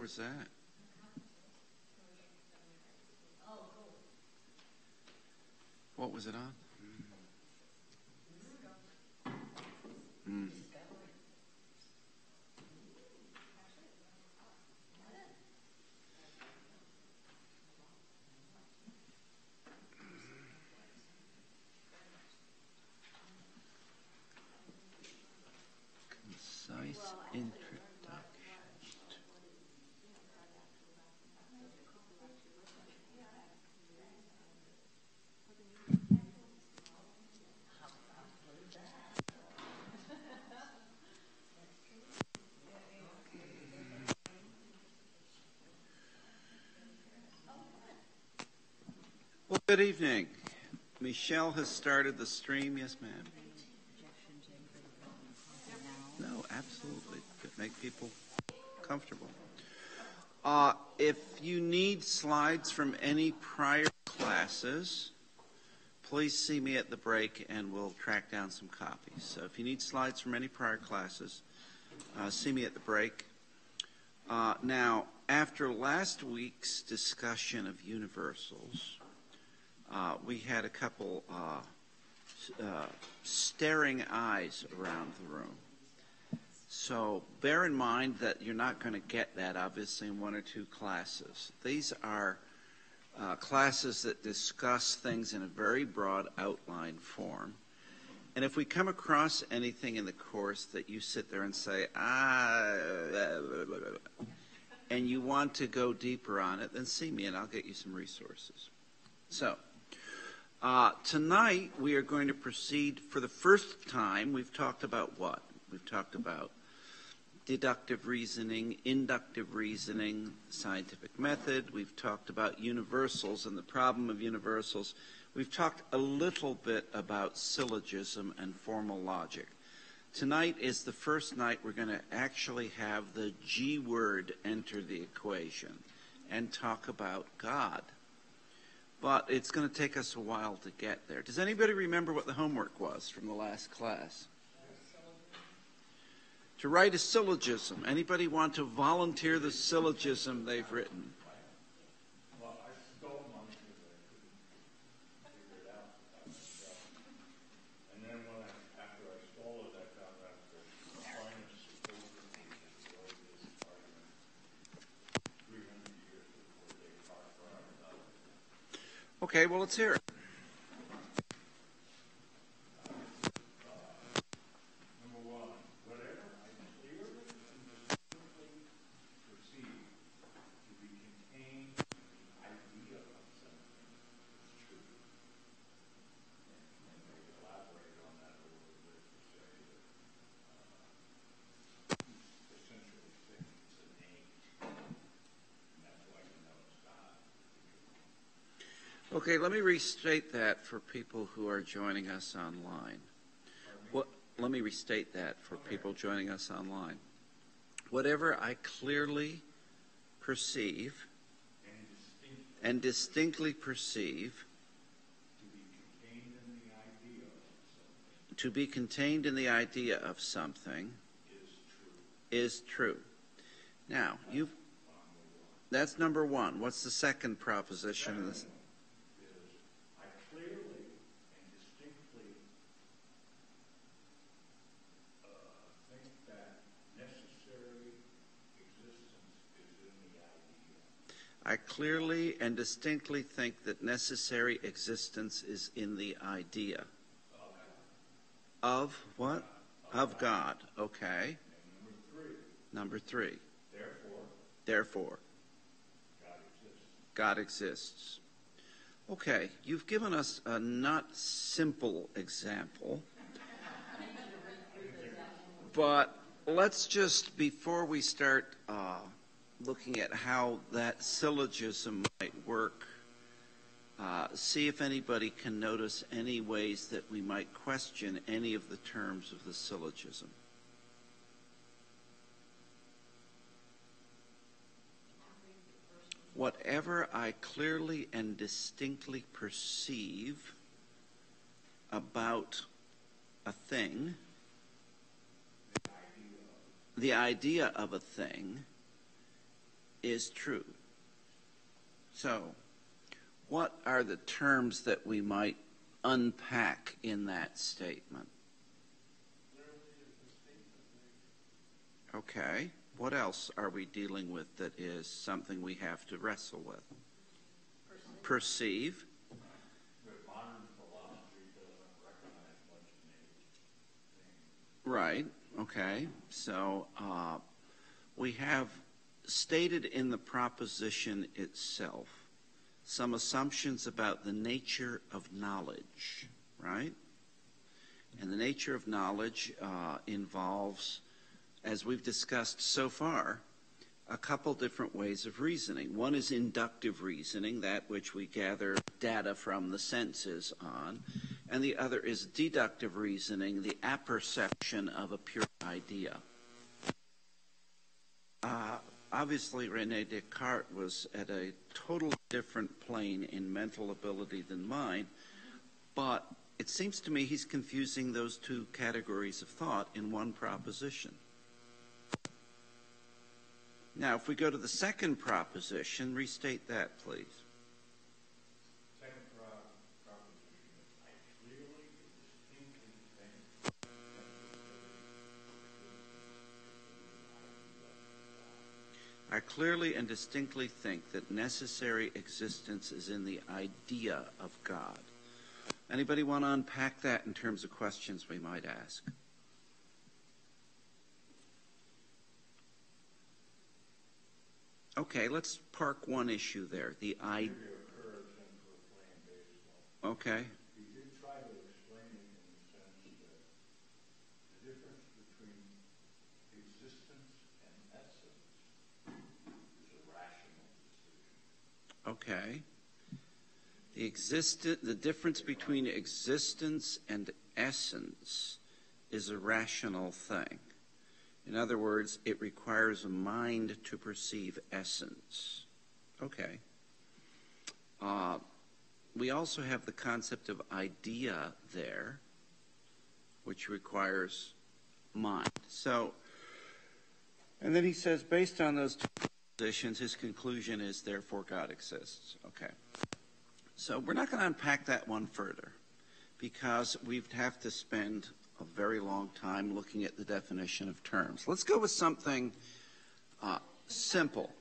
was that? What was it on? Concise introduction. Well, good evening. Michelle has started the stream. Yes, ma'am. No, absolutely. Make people comfortable. If you need slides from any prior classes, please see me at the break and we'll track down some copies. So if you need slides from any prior classes, see me at the break. Now, after last week's discussion of universals, we had a couple staring eyes around the room. So bear in mind that you're not going to get that, obviously, in one or two classes. These are classes that discuss things in a very broad outline form. And if we come across anything in the course that you sit there and say, and you want to go deeper on it, then see me and I'll get you some resources. So, tonight we are going to proceed for the first time. We've talked about what? We've talked about deductive reasoning, inductive reasoning, scientific method. We've talked about universals and the problem of universals. We've talked a little bit about syllogism and formal logic. Tonight is the first night we're going to actually have the G word enter the equation and talk about God. But it's going to take us a while to get there. Does anybody remember what the homework was from the last class? To write a syllogism. Anybody want to volunteer the syllogism they've written? Well, I stole one because I couldn't figure it out by myself. And then after I stole it, I found out that Aquinas supposedly destroyed this argument 300 years before Descartes brought it up. Okay, well, let's hear it. Number one, whatever I clearly and distinctly perceive to be contained in the idea of something is true. And they elaborate on that a little bit to say that essentially things innate, and that's why you know it's God. Okay, let me restate that for people who are joining us online. Let me restate that for people joining us online. Whatever I clearly perceive and distinctly perceive to be contained in the idea of something is true. Now, that's number one. What's the second proposition in this? I clearly and distinctly think that necessary existence is in the idea. I clearly and distinctly think that necessary existence is in the idea. Of what? Of God. Okay. And Number three. therefore, God exists. Okay, you've given us a not simple example. But let's just, before we start looking at how that syllogism might work, see if anybody can notice any ways that we might question any of the terms of the syllogism. Whatever I clearly and distinctly perceive about a thing, the idea of a thing, is true. So, what are the terms that we might unpack in that statement? Okay. What else are we dealing with that is something we have to wrestle with? Perceive. But modern philosophy doesn't recognize much in Right. Okay. So we have stated in the proposition itself some assumptions about the nature of knowledge, right? And the nature of knowledge involves, as we've discussed so far, a couple different ways of reasoning. One is inductive reasoning, that which we gather data from the senses on, and the other is deductive reasoning, the apperception of a pure idea. Obviously, René Descartes was at a totally different plane in mental ability than mine, but it seems to me he's confusing those two categories of thought in one proposition. Now, if we go to the second proposition, restate that, please. Second proposition is, I clearly and distinctly think I clearly and distinctly think that necessary existence is in the idea of God. Anybody want to unpack that in terms of questions we might ask? Okay, let's park one issue there. The idea. Okay. He did try to explain it in the sense that the difference between existence and essence is a rational decision. Okay. The difference between existence and essence is a rational thing. In other words, it requires a mind to perceive essence. Okay. We also have the concept of idea there, which requires mind. So, and then he says, based on those two positions, his conclusion is, therefore, God exists. Okay. So we're not going to unpack that one further, because we'd have to spend a very long time looking at the definition of terms. Let's go with something simple.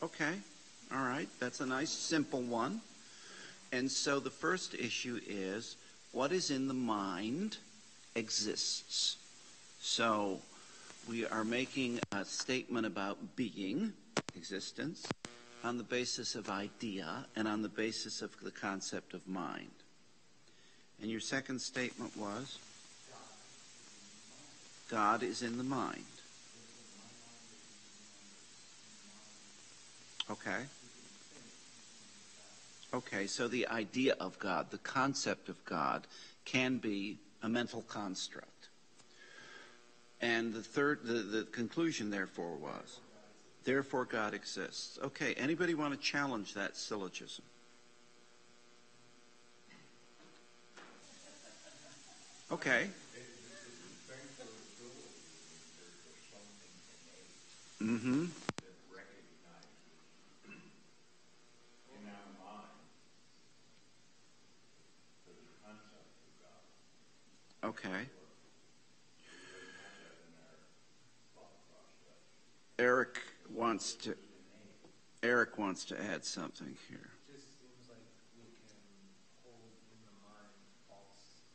Okay, all right, that's a nice simple one. And so the first issue is, what is in the mind exists. So we are making a statement about being, existence, on the basis of idea and on the basis of the concept of mind. And your second statement was? God is in the mind. Okay. Okay, so the idea of God, the concept of God, can be a mental construct. And the conclusion, therefore, was, therefore God exists. Okay, anybody want to challenge that syllogism? Okay. Mm-hmm. Okay. Eric wants to add something here. It just seems like we can hold in the mind false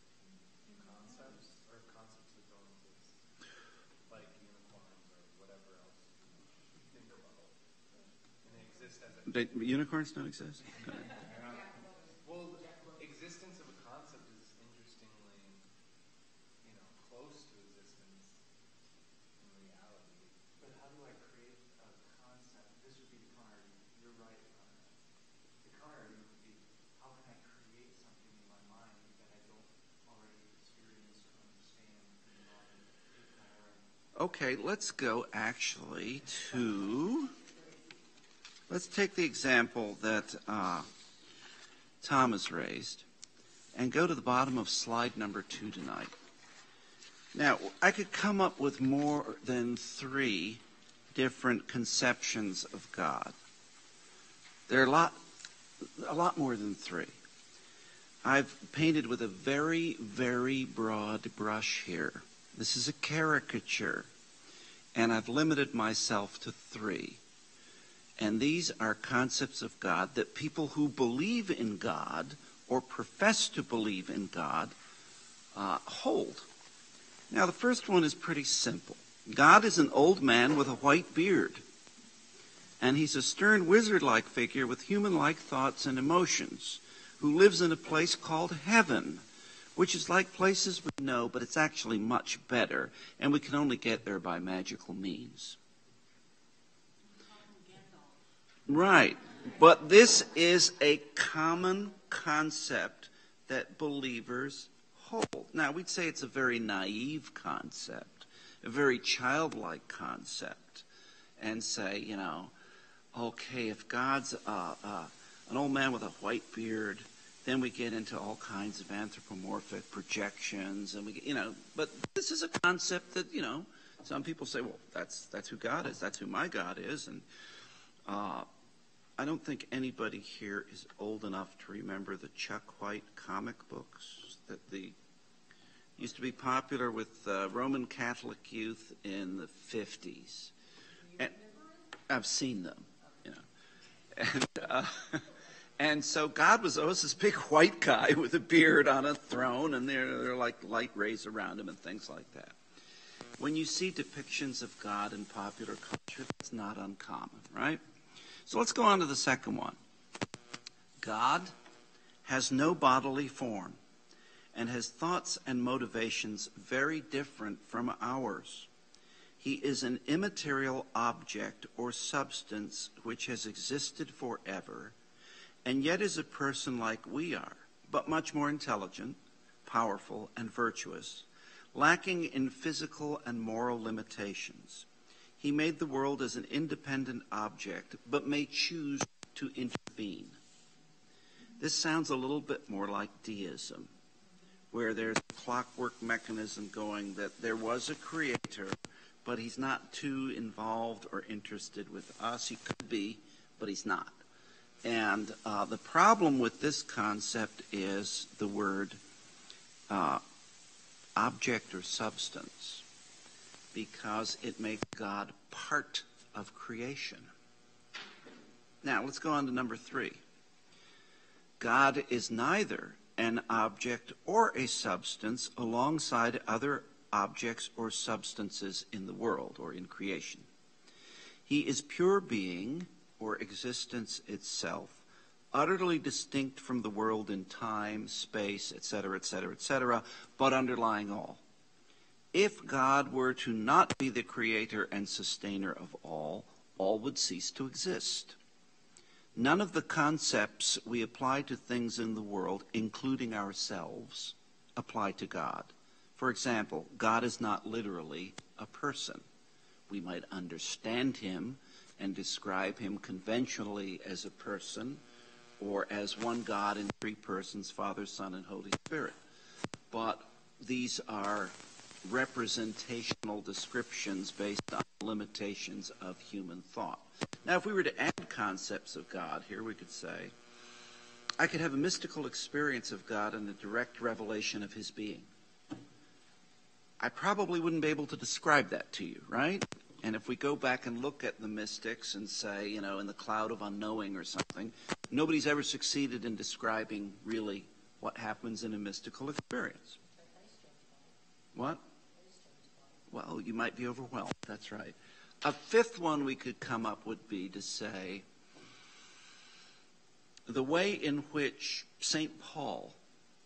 concepts or concepts that don't exist, like unicorns or whatever else you think about. And they exist as a... Unicorns don't exist? Well, existence of a concept is interestingly, close to existence in reality. But how do I create a concept? This would be the counter argument. You're right on that. The counter argument would be, how can I create something in my mind that I don't already experience or understand in the mind? Okay, let's go actually to... Let's take the example that Tom has raised. and go to the bottom of slide number 2 tonight. Now, I could come up with more than 3 different conceptions of God. There are a lot more than 3. I've painted with a very, very broad brush here. This is a caricature, and I've limited myself to 3. And these are concepts of God that people who believe in God or profess to believe in God hold. Now, the first one is pretty simple. God is an old man with a white beard, and he's a stern wizard-like figure with human-like thoughts and emotions who lives in a place called heaven, which is like places we know, but it's actually much better, and we can only get there by magical means. Right. But this is a common concept that believers hold. Now, we'd say it's a very naive concept, a very childlike concept, and say, okay, if God's an old man with a white beard, then we get into all kinds of anthropomorphic projections, and but this is a concept that, some people say, well, that's who God is, that's who my God is, and I don't think anybody here is old enough to remember the Chuck White comic books that used to be popular with Roman Catholic youth in the 50s. And I've seen them, And so God was always this big white guy with a beard on a throne, and there are like light rays around him and things like that. When you see depictions of God in popular culture, that's not uncommon, right? So let's go on to the second one. God has no bodily form and has thoughts and motivations very different from ours. He is an immaterial object or substance which has existed forever, and yet is a person like we are, but much more intelligent, powerful, and virtuous, lacking in physical and moral limitations. He made the world as an independent object, but may choose to intervene. This sounds a little bit more like deism, where there's a clockwork mechanism going that there was a creator, but he's not too involved or interested with us. He could be, but he's not. And the problem with this concept is the word object or substance, because it makes God part of creation. Now, let's go on to number 3. God is neither an object or a substance alongside other objects or substances in the world or in creation. He is pure being or existence itself, utterly distinct from the world in time, space, etc., etc., etc., but underlying all. If God were to not be the creator and sustainer of all would cease to exist. None of the concepts we apply to things in the world, including ourselves, apply to God. For example, God is not literally a person. We might understand him and describe him conventionally as a person or as one God in 3 persons, Father, Son, and Holy Spirit. But these are representational descriptions based on limitations of human thought. Now, if we were to add concepts of God here, we could say, I could have a mystical experience of God and a direct revelation of his being. I probably wouldn't be able to describe that to you, right? And if we go back and look at the mystics and say, in the cloud of unknowing or something, nobody's ever succeeded in describing really what happens in a mystical experience. What? Well, you might be overwhelmed. That's right. A 5th one we could come up would be to say the way in which St. Paul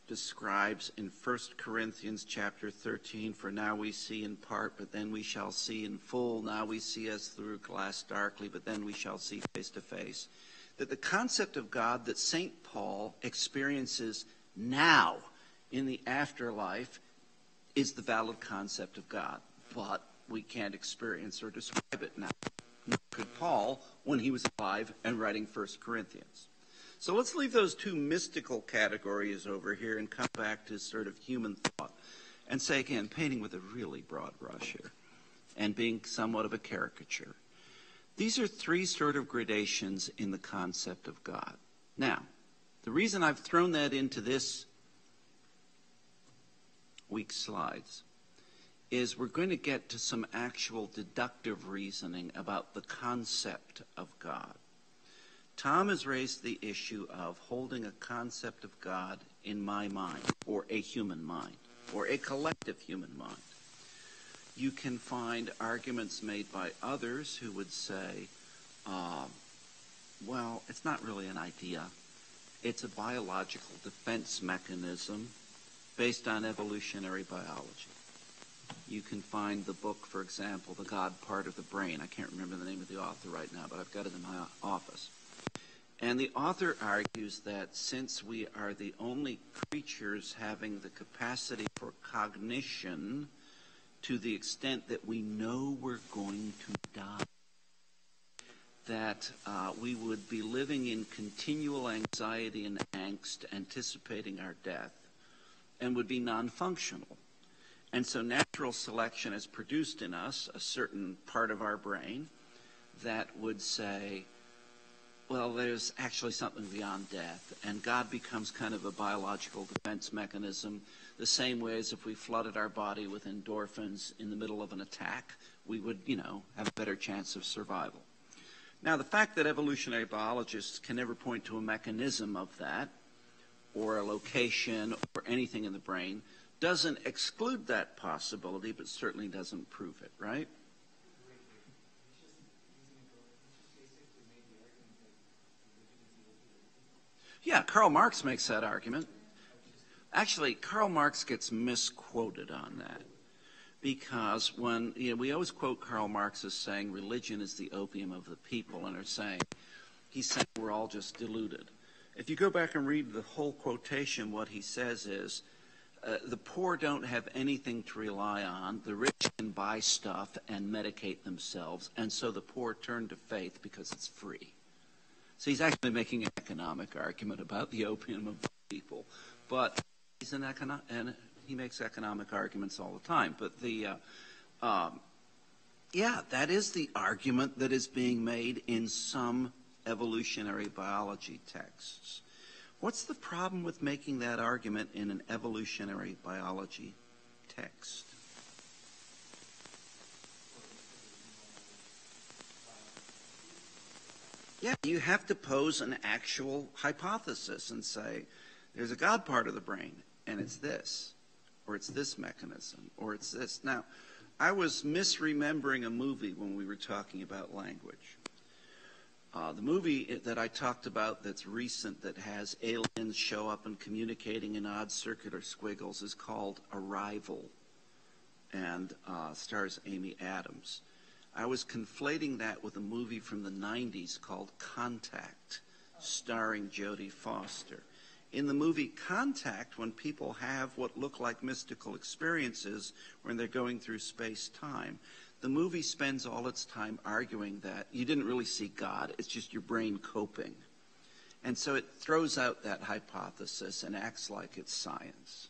describes in 1 Corinthians chapter 13, for now we see in part, but then we shall see in full. Now we see as through a glass darkly, but then we shall see face to face. That the concept of God that St. Paul experiences now in the afterlife is the valid concept of God. But we can't experience or describe it now. Nor could Paul when he was alive and writing 1 Corinthians. So let's leave those two mystical categories over here and come back to sort of human thought and say, again, painting with a really broad brush here and being somewhat of a caricature. These are three sort of gradations in the concept of God. Now, the reason I've thrown that into this week's slides is we're going to get to some actual deductive reasoning about the concept of God. Tom has raised the issue of holding a concept of God in my mind, or a human mind, or a collective human mind. You can find arguments made by others who would say, well, it's not really an idea. It's a biological defense mechanism based on evolutionary biology. You can find the book, for example, The God Part of the Brain. I can't remember the name of the author right now, but I've got it in my office. And the author argues that since we are the only creatures having the capacity for cognition to the extent that we know we're going to die, that we would be living in continual anxiety and angst, anticipating our death, and would be non-functional. And so natural selection has produced in us a certain part of our brain that would say, well, there's actually something beyond death, and God becomes kind of a biological defense mechanism, the same way as if we flooded our body with endorphins in the middle of an attack, we would, have a better chance of survival. Now, the fact that evolutionary biologists can never point to a mechanism of that, or a location, or anything in the brain, doesn't exclude that possibility, but certainly doesn't prove it, right? Yeah, Karl Marx makes that argument. Actually, Karl Marx gets misquoted on that. Because when, we always quote Karl Marx as saying religion is the opium of the people, and he's saying we're all just deluded. If you go back and read the whole quotation, what he says is, the poor don't have anything to rely on, the rich can buy stuff and medicate themselves, and so the poor turn to faith because it's free. So he's actually making an economic argument about the opium of the people. But he's and he makes economic arguments all the time. But that is the argument that is being made in some evolutionary biology texts. What's the problem with making that argument in an evolutionary biology text? Yeah, you have to pose an actual hypothesis and say, there's a God part of the brain, and it's this, or it's this mechanism, or it's this. Now, I was misremembering a movie when we were talking about language. The movie that I talked about that's recent that has aliens show up and communicating in odd circular squiggles is called Arrival, and stars Amy Adams. I was conflating that with a movie from the 90s called Contact, starring Jodie Foster. In the movie Contact, when people have what look like mystical experiences when they're going through space-time, the movie spends all its time arguing that you didn't really see God, it's just your brain coping. And so it throws out that hypothesis and acts like it's science.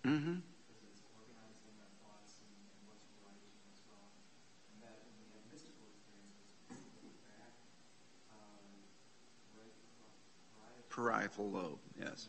Mm-hmm. Parietal lobe, yes.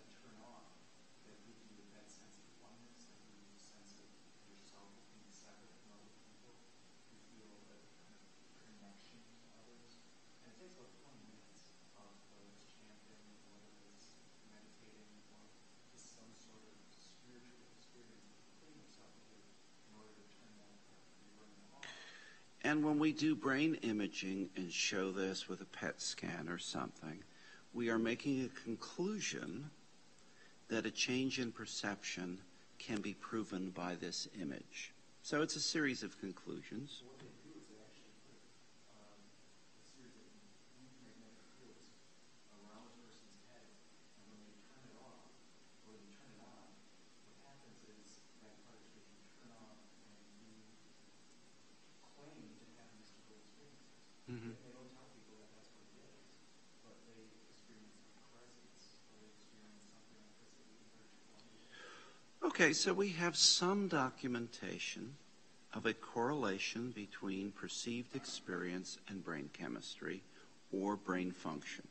And when we do brain imaging and show this with a PET scan or something, we are making a conclusion that a change in perception can be proven by this image. So it's a series of conclusions. What they do is they actually put a series of magnetic fields around a person's head, and when they turn it off, or they turn it on, what happens is that part is being turned off, and you Okay, so we have some documentation of a correlation between perceived experience and brain chemistry or brain function.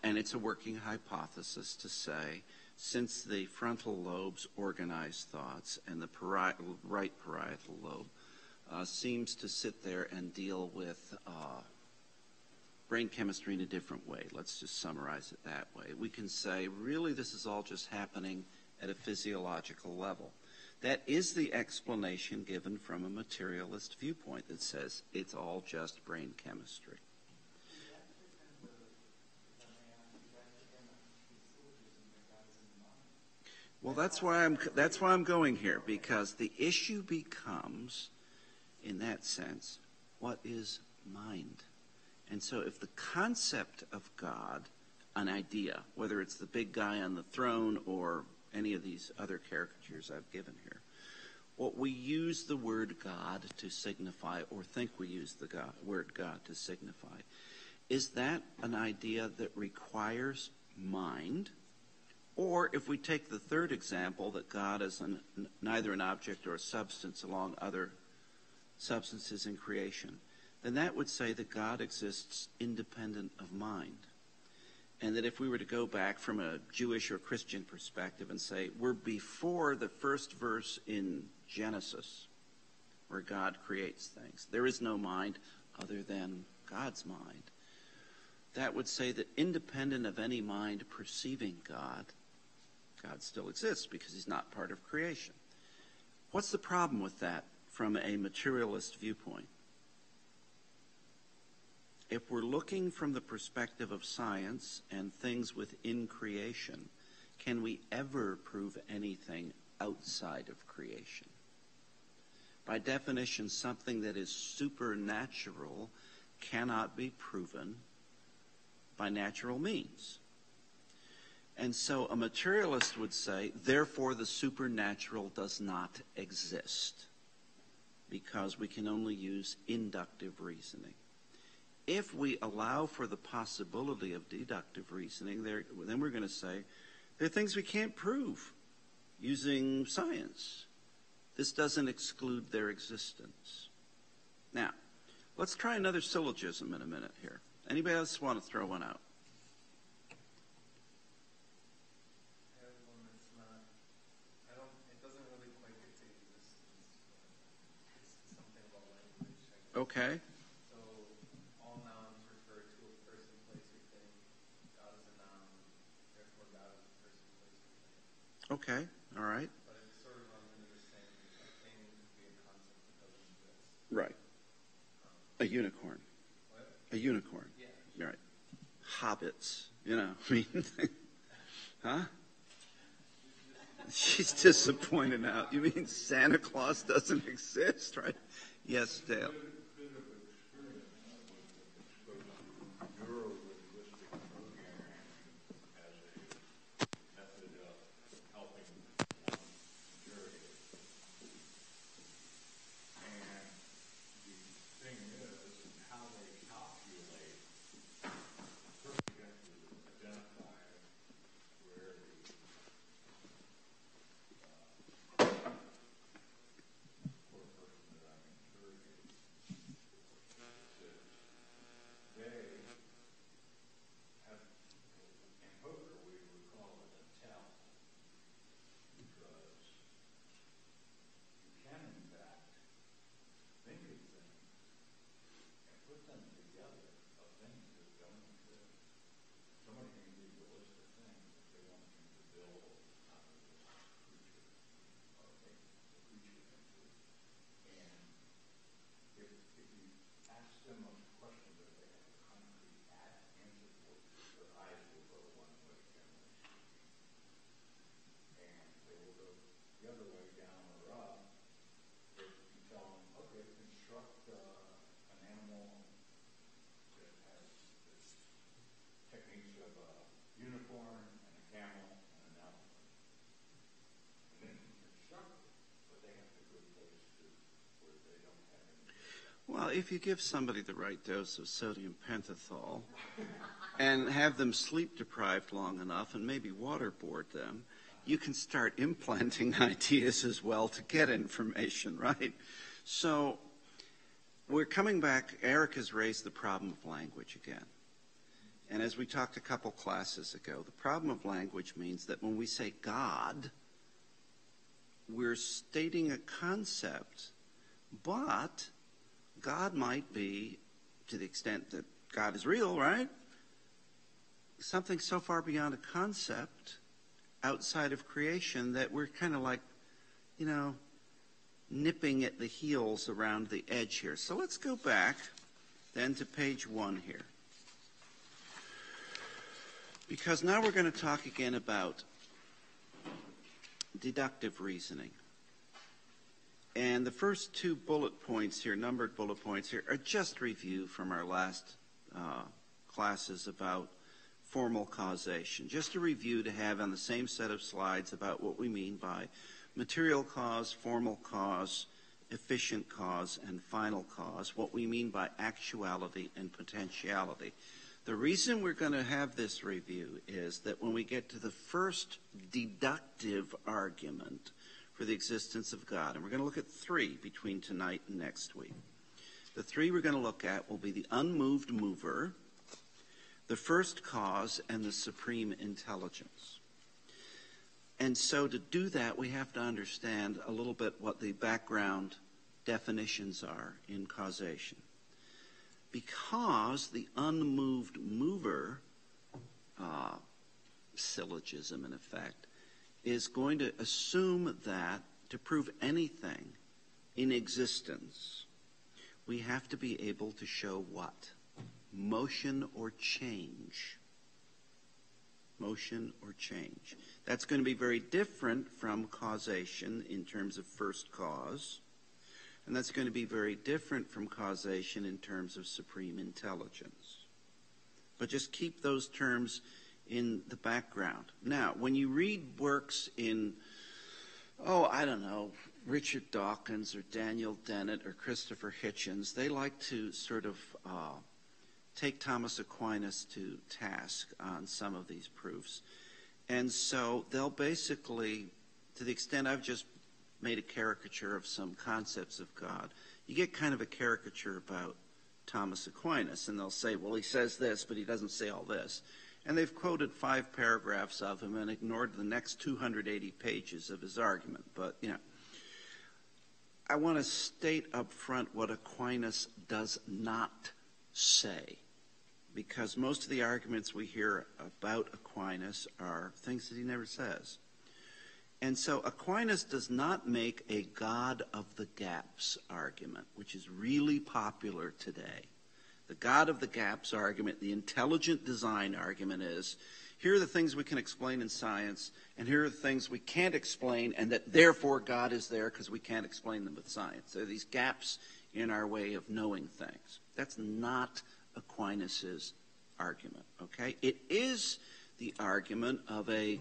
And it's a working hypothesis to say, since the frontal lobes organize thoughts and the right parietal lobe seems to sit there and deal with brain chemistry in a different way, let's just summarize it that way, we can say, really, this is all just happening at a physiological level. That is the explanation given from a materialist viewpoint that says it's all just brain chemistry. Well, that's why I'm going here, because the issue becomes, in that sense, what is mind? And so if the concept of God, an idea, whether it's the big guy on the throne or any of these other caricatures I've given here, what we use the word God to signify, or think we use the word God to signify, is that an idea that requires mind? Or if we take the third example, that God is neither an object or a substance along other substances in creation, then that would say that God exists independent of mind. And that if we were to go back from a Jewish or Christian perspective and say, we're before the first verse in Genesis, where God creates things, there is no mind other than God's mind, that would say that independent of any mind perceiving God, God still exists because he's not part of creation. What's the problem with that from a materialist viewpoint? If we're looking from the perspective of science and things within creation, can we ever prove anything outside of creation? By definition, something that is supernatural cannot be proven by natural means. And so a materialist would say, therefore the supernatural does not exist, because we can only use inductive reasoning. If we allow for the possibility of deductive reasoning, then we're going to say there are things we can't prove using science. This doesn't exclude their existence. Now, let's try another syllogism in a minute here. Anybody else want to throw one out? Okay. So all nouns refer to a person, place, or thing. God is a noun, therefore God is a person, place, or thing. Okay, all right. But it's sort of under the same thing could be a concept that doesn't exist. Right. A unicorn. What? A unicorn. Yeah. Right. Hobbits, I mean, huh? She's disappointed now. You mean Santa Claus doesn't exist, right? Yes, Dale. Well, if you give somebody the right dose of sodium pentothal and have them sleep deprived long enough and maybe waterboard them, you can start implanting ideas as well to get information, right? So we're coming back. Eric has raised the problem of language again. And as we talked a couple classes ago, the problem of language means that when we say God, we're stating a concept, but God might be, to the extent that God is real, right? Something so far beyond a concept outside of creation that we're kind of like, nipping at the heels around the edge here. So let's go back then to page 1 here. Because now we're going to talk again about deductive reasoning. And the first 2 bullet points here, numbered bullet points here, are just review from our last classes about formal causation. Just a review to have on the same set of slides about what we mean by material cause, formal cause, efficient cause, and final cause, what we mean by actuality and potentiality. The reason we're going to have this review is that when we get to the first deductive argument for the existence of God, and we're going to look at 3 between tonight and next week. The 3 we're going to look at will be the unmoved mover, the first cause, and the supreme intelligence. And so to do that, we have to understand a little bit what the background definitions are in causation. Because the unmoved mover syllogism, in effect, is going to assume that to prove anything in existence, we have to be able to show what? Motion or change. Motion or change. That's going to be very different from causation in terms of first cause. And that's going to be very different from causation in terms of supreme intelligence. But just keep those terms in the background. Now, when you read works in, Richard Dawkins or Daniel Dennett or Christopher Hitchens, they like to sort of take Thomas Aquinas to task on some of these proofs. And so they'll basically, to the extent I've just made a caricature of some concepts of God, you get kind of a caricature about Thomas Aquinas, and they'll say, well, he says this, but he doesn't say all this. And they've quoted 5 paragraphs of him and ignored the next 280 pages of his argument. But, I want to state up front what Aquinas does not say, because most of the arguments we hear about Aquinas are things that he never says. And so Aquinas does not make a God of the gaps argument, which is really popular today. The God of the gaps argument, the intelligent design argument is, here are the things we can explain in science, and here are the things we can't explain, and that therefore God is there because we can't explain them with science. There are these gaps in our way of knowing things. That's not Aquinas' argument, okay? It is the argument of a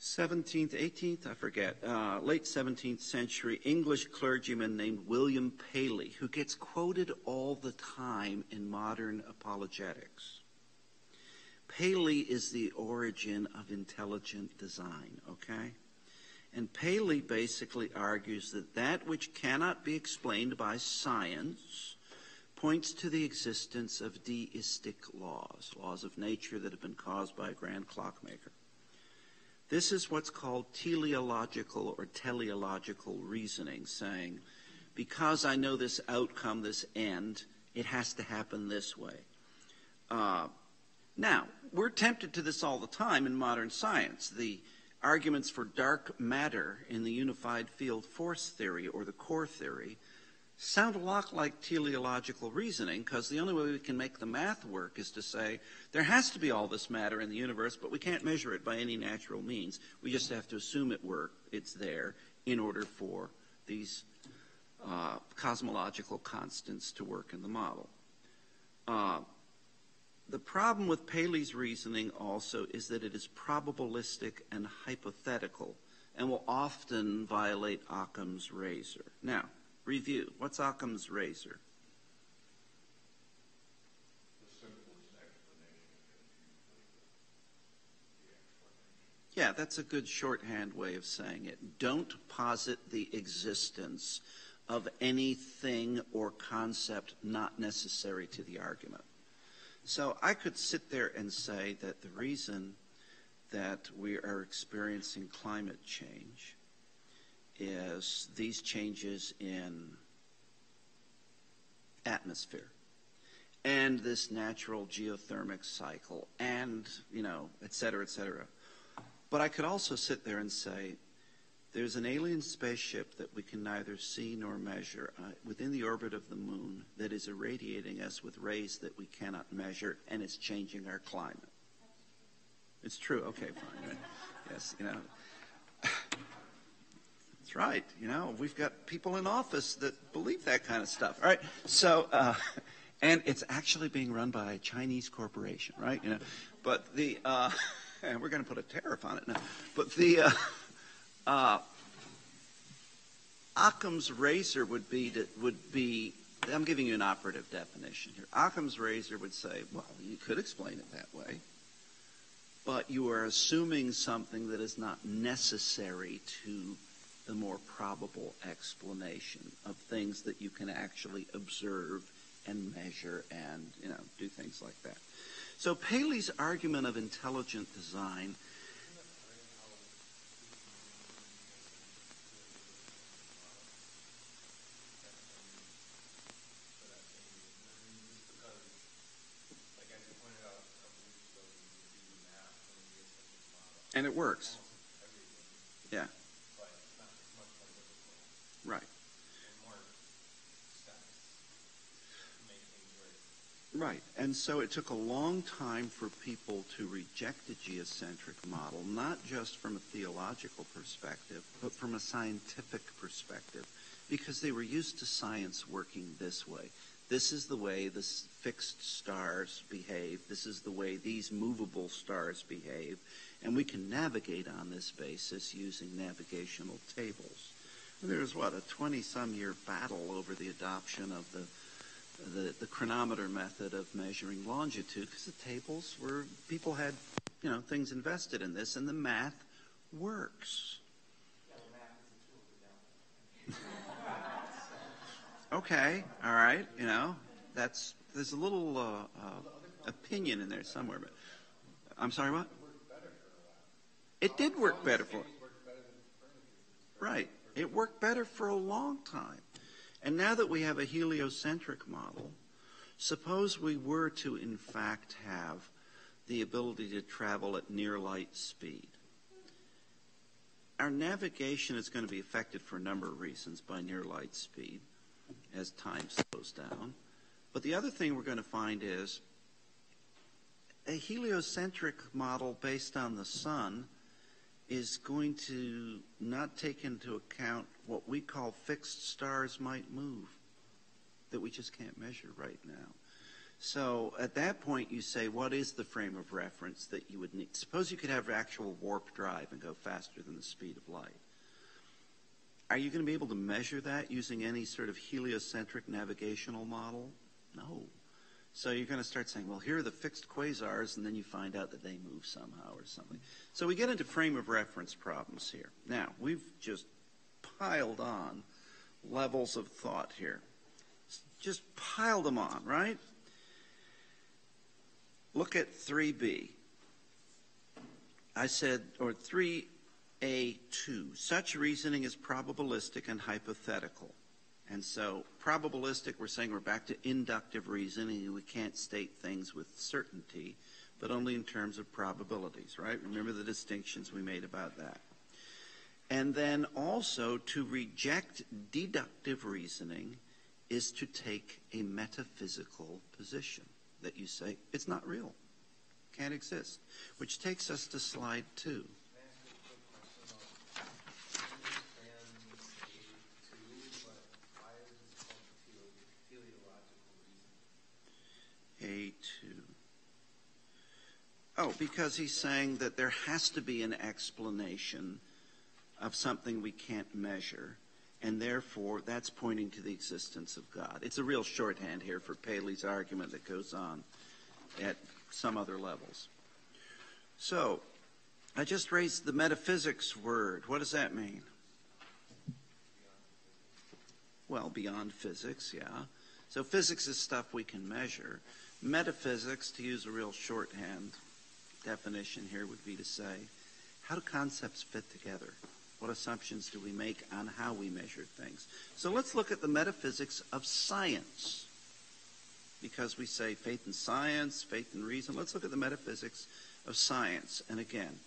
17th, 18th, I forget, late 17th century English clergyman named William Paley, who gets quoted all the time in modern apologetics. Paley is the origin of intelligent design, okay? And Paley basically argues that that which cannot be explained by science points to the existence of deistic laws of nature that have been caused by a grand clockmaker. This is what's called teleological or teleological reasoning, saying, because I know this outcome, this end, it has to happen this way. Now, we're tempted to this all the time in modern science. The arguments for dark matter in the unified field force theory or the core theory sound a lot like teleological reasoning, because the only way we can make the math work is to say there has to be all this matter in the universe, but we can't measure it by any natural means. We just have to assume it's there in order for these cosmological constants to work in the model. The problem with Paley's reasoning also is that it is probabilistic and hypothetical and will often violate Occam's razor. Now, review. What's Occam's razor? The simplest explanation is usually the explanation. Yeah, that's a good shorthand way of saying it. Don't posit the existence of anything or concept not necessary to the argument. So I could sit there and say that the reason that we are experiencing climate change is these changes in atmosphere and this natural geothermic cycle and, et cetera, et cetera. But I could also sit there and say there's an alien spaceship that we can neither see nor measure within the orbit of the moon that is irradiating us with rays that we cannot measure, and it's changing our climate. It's true. Okay, fine. Right? Yes, That's right. We've got people in office that believe that kind of stuff. All right. So, and it's actually being run by a Chinese corporation, right? But and we're going to put a tariff on it now. But Occam's razor would be. I'm giving you an operative definition here. Occam's razor would say, well, you could explain it that way, but you are assuming something that is not necessary to the more probable explanation of things that you can actually observe and measure and, do things like that. So Paley's argument of intelligent design and it works. Yeah. Right. Right. And so it took a long time for people to reject the geocentric model, not just from a theological perspective, but from a scientific perspective, because they were used to science working this way. This is the way the fixed stars behave. This is the way these movable stars behave. And we can navigate on this basis using navigational tables. And there was, a 20-some-year battle over the adoption of the chronometer method of measuring longitude, because the tables were, people had, things invested in this, and the math works. Okay, all right, there's a little opinion in there somewhere, but I'm sorry, what? It did work better for, right, it worked better for a long time. And now that we have a heliocentric model, suppose we were to, in fact, have the ability to travel at near light speed. Our navigation is going to be affected for a number of reasons by near light speed as time slows down. But the other thing we're going to find is a heliocentric model based on the sun is going to not take into account what we call fixed stars might move that we just can't measure right now. So at that point you say, what is the frame of reference that you would need? Suppose you could have actual warp drive and go faster than the speed of light. Are you going to be able to measure that using any sort of heliocentric navigational model? No. So you're going to start saying, well, here are the fixed quasars, and then you find out that they move somehow or something. So we get into frame of reference problems here. Now, we've just piled on levels of thought here. Just piled them on, right? Look at 3b. I said, or 3a2, such reasoning is probabilistic and hypothetical. And so probabilistic, we're saying we're back to inductive reasoning. We can't state things with certainty, but only in terms of probabilities, right? Remember the distinctions we made about that. And then also to reject deductive reasoning is to take a metaphysical position that you say, it's not real, can't exist, which takes us to slide 2. A2. Oh, because he's saying that there has to be an explanation of something we can't measure, and therefore that's pointing to the existence of God. It's a real shorthand here for Paley's argument that goes on at some other levels. So I just raised the metaphysics word. What does that mean? Well, beyond physics, yeah. So physics is stuff we can measure. Metaphysics, to use a real shorthand definition here, would be to say, how do concepts fit together? What assumptions do we make on how we measure things? So let's look at the metaphysics of science. Because we say faith in science, faith in reason, let's look at the metaphysics of science. And again,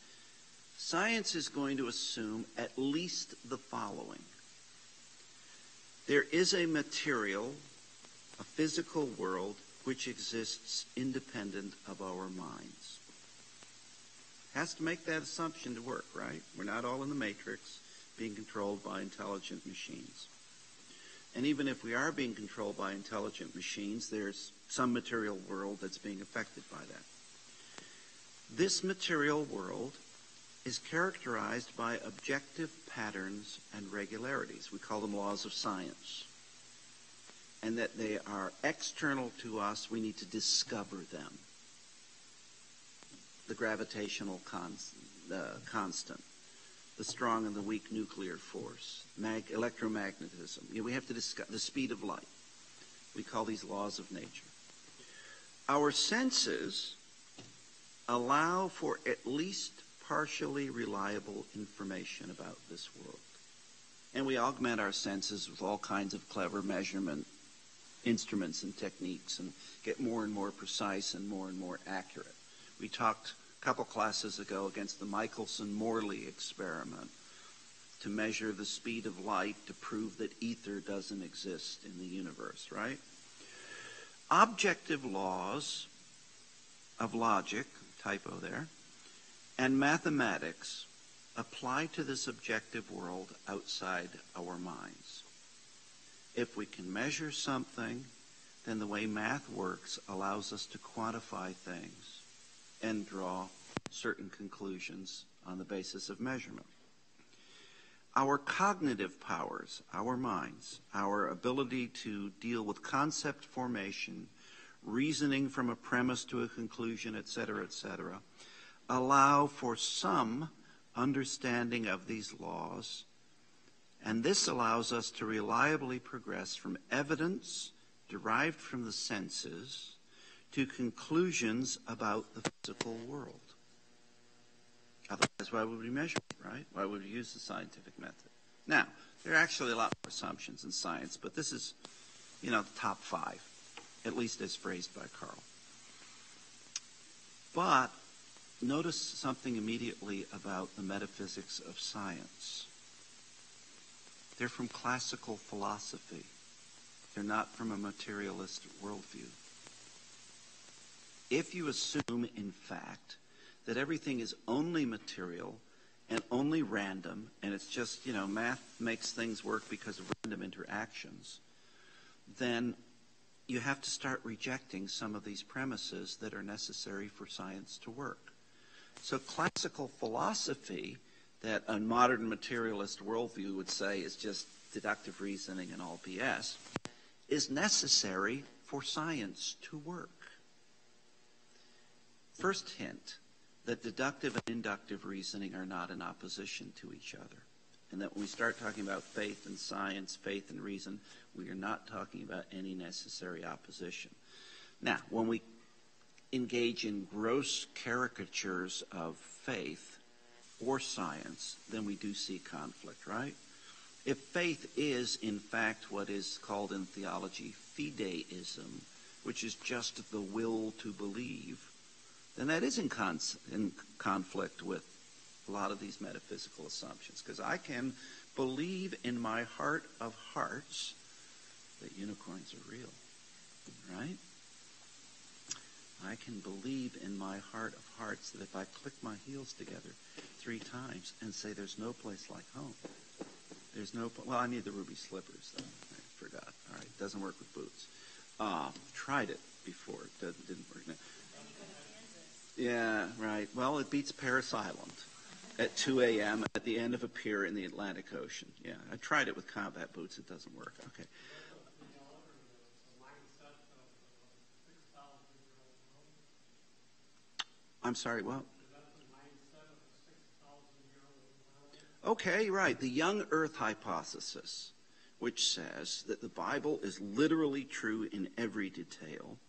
science is going to assume at least the following. There is a material, a physical world, which exists independent of our minds. Has to make that assumption to work, right? We're not all in the matrix being controlled by intelligent machines. And even if we are being controlled by intelligent machines, there's some material world that's being affected by that. This material world is characterized by objective patterns and regularities. We call them laws of science. And that they are external to us, we need to discover them. The gravitational constant, the strong and the weak nuclear force, electromagnetism. We have to discover the speed of light. We call these laws of nature. Our senses allow for at least partially reliable information about this world. And we augment our senses with all kinds of clever measurement instruments and techniques and get more and more precise and more accurate. We talked a couple classes ago against the Michelson-Morley experiment to measure the speed of light to prove that ether doesn't exist in the universe, right? Objective laws of logic, typo there, and mathematics apply to this objective world outside our minds. If we can measure something, then the way math works allows us to quantify things and draw certain conclusions on the basis of measurement. Our cognitive powers, our minds, our ability to deal with concept formation, reasoning from a premise to a conclusion, etc., allow for some understanding of these laws, and this allows us to reliably progress from evidence derived from the senses to conclusions about the physical world. Otherwise, why would we measure it, right? Why would we use the scientific method? Now, there are actually a lot more assumptions in science, but this is, the top 5, at least as phrased by Carl. But notice something immediately about the metaphysics of science. They're from classical philosophy. They're not from a materialist worldview. If you assume, in fact, that everything is only material and only random, and it's just, math makes things work because of random interactions, then you have to start rejecting some of these premises that are necessary for science to work. So classical philosophy, that a modern materialist worldview would say is just deductive reasoning and all BS, is necessary for science to work. First hint, that deductive and inductive reasoning are not in opposition to each other. And that when we start talking about faith and science, faith and reason, we are not talking about any necessary opposition. Now, when we engage in gross caricatures of faith or science, then we do see conflict, right? If faith is, in fact, what is called in theology fideism, which is just the will to believe, then that is in conflict with a lot of these metaphysical assumptions. Because I can believe in my heart of hearts that unicorns are real, right? I can believe in my heart of hearts that if I click my heels together 3 times and say there's no place like home, I need the ruby slippers, though. I forgot. All right, doesn't work with boots. Tried it before. It didn't work. No. Yeah, right. Well, it beats Paris Island at 2 a.m. at the end of a pier in the Atlantic Ocean. Yeah, I tried it with combat boots. It doesn't work. Okay. I'm sorry, what? Okay, right, the young earth hypothesis, which says that the Bible is literally true in every detail,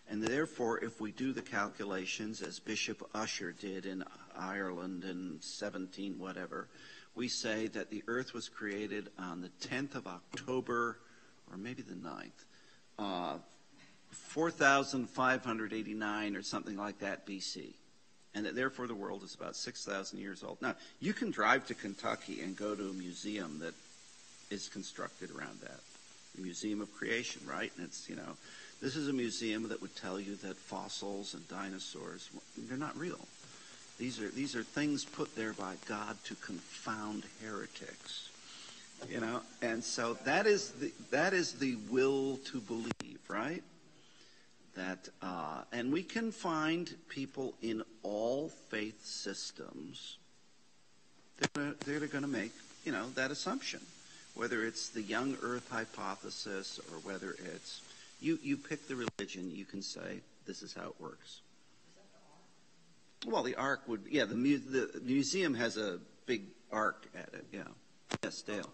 and therefore if we do the calculations as Bishop Ussher did in Ireland in 17 whatever, we say that the earth was created on the 10th of October, or maybe the 9th, 4,589 or something like that BC. And that therefore the world is about 6,000 years old. Now, you can drive to Kentucky and go to a museum that is constructed around that. The Museum of Creation, right? And it's, this is a museum that would tell you that fossils and dinosaurs, they're not real. These are things put there by God to confound heretics. And so that is the will to believe, right? That and we can find people in all faith systems that are going to make that assumption, whether it's the young earth hypothesis or whether it's you pick the religion, you can say this is how it works. Well, the ark would, the museum has a big ark at it, yeah. Yes, Dale.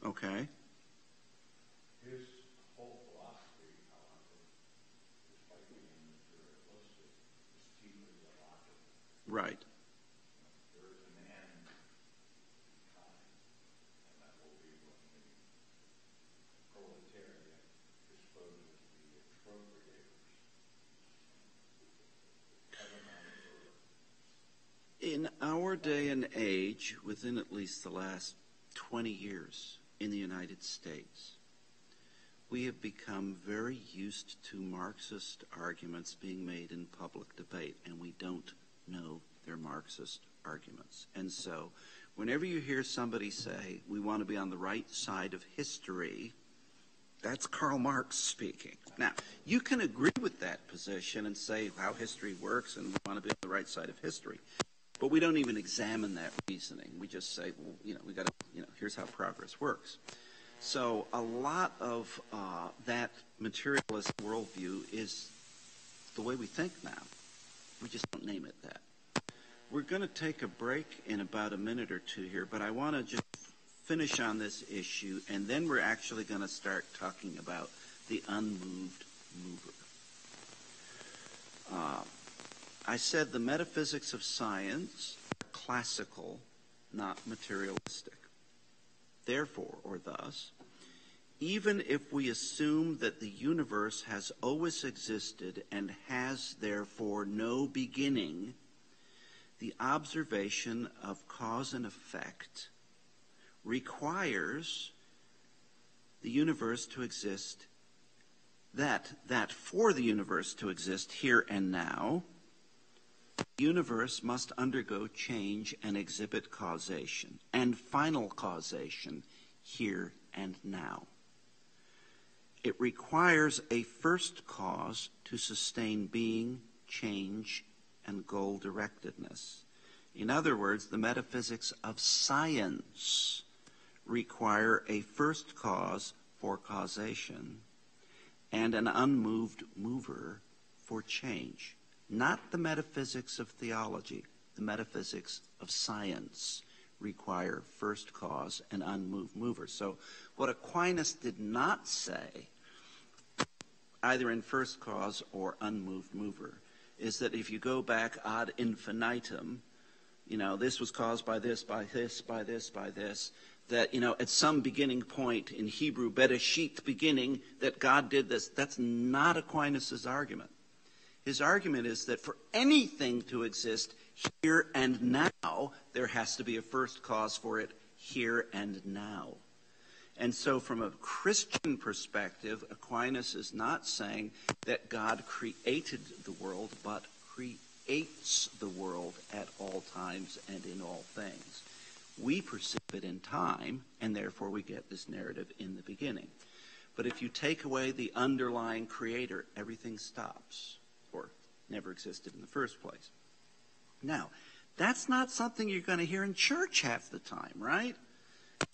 Okay. His whole philosophy, however, despite being materialistic, is deeply illogical. Right. There is an end in time, and that will be when the proletariat disposes the expropriators. In our day and age, within at least the last 20 years in the United States, we have become very used to Marxist arguments being made in public debate, and we don't know they're Marxist arguments. And so whenever you hear somebody say, we want to be on the right side of history, that's Karl Marx speaking. Now, you can agree with that position and say how history works and we want to be on the right side of history. But we don't even examine that reasoning. We just say, well, we got to, here's how progress works. So a lot of that materialist worldview is the way we think now. We just don't name it that. We're going to take a break in about a minute or two here, but I want to just finish on this issue, and then we're actually going to start talking about the unmoved mover. I said the metaphysics of science are classical, not materialistic. Therefore, or thus, even if we assume that the universe has always existed and has therefore no beginning, the observation of cause and effect requires the universe to exist, that for the universe to exist here and now, the universe must undergo change and exhibit causation, and final causation here and now. It requires a first cause to sustain being, change, and goal-directedness. In other words, the metaphysics of science require a first cause for causation and an unmoved mover for change. Not the metaphysics of theology. The metaphysics of science require first cause and unmoved mover. So what Aquinas did not say, either in first cause or unmoved mover, is that if you go back ad infinitum, this was caused by this, by this, by this, by this, that, at some beginning point in Hebrew, Bereshit, beginning, that God did this. That's not Aquinas' argument. His argument is that for anything to exist here and now, there has to be a first cause for it here and now. And so from a Christian perspective, Aquinas is not saying that God created the world, but creates the world at all times and in all things. We perceive it in time, and therefore we get this narrative in the beginning. But if you take away the underlying creator, everything stops, or never existed in the first place. Now, that's not something you're going to hear in church half the time, right?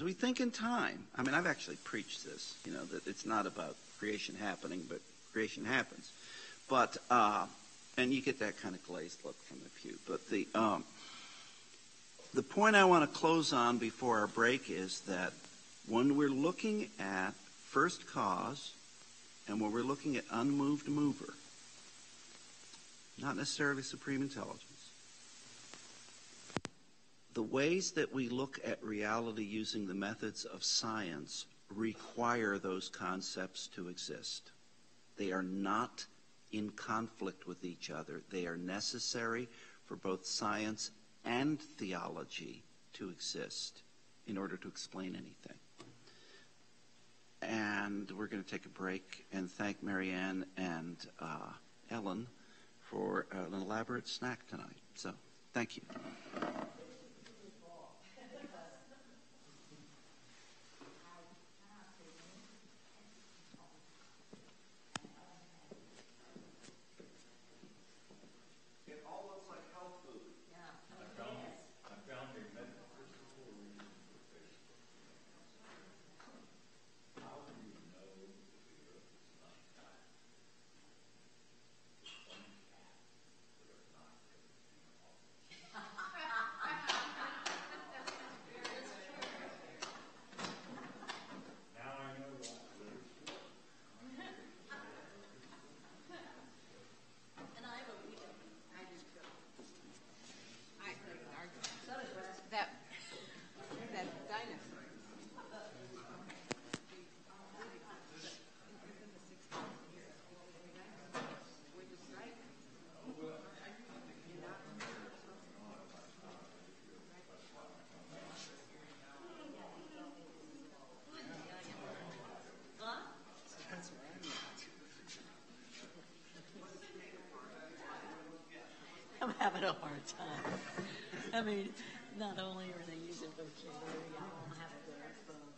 We think in time. I mean, I've actually preached this, that it's not about creation happening, but creation happens. But And you get that kind of glazed look from the pew. But the point I want to close on before our break is that when we're looking at first cause and when we're looking at unmoved mover, not necessarily supreme intelligence, the ways that we look at reality using the methods of science require those concepts to exist. They are not in conflict with each other. They are necessary for both science and theology to exist in order to explain anything. And we're going to take a break and thank Marianne and Ellen for an elaborate snack tonight. So, thank you. I'm having a hard time. I mean, not only are they using vocabulary, I don't have their phone.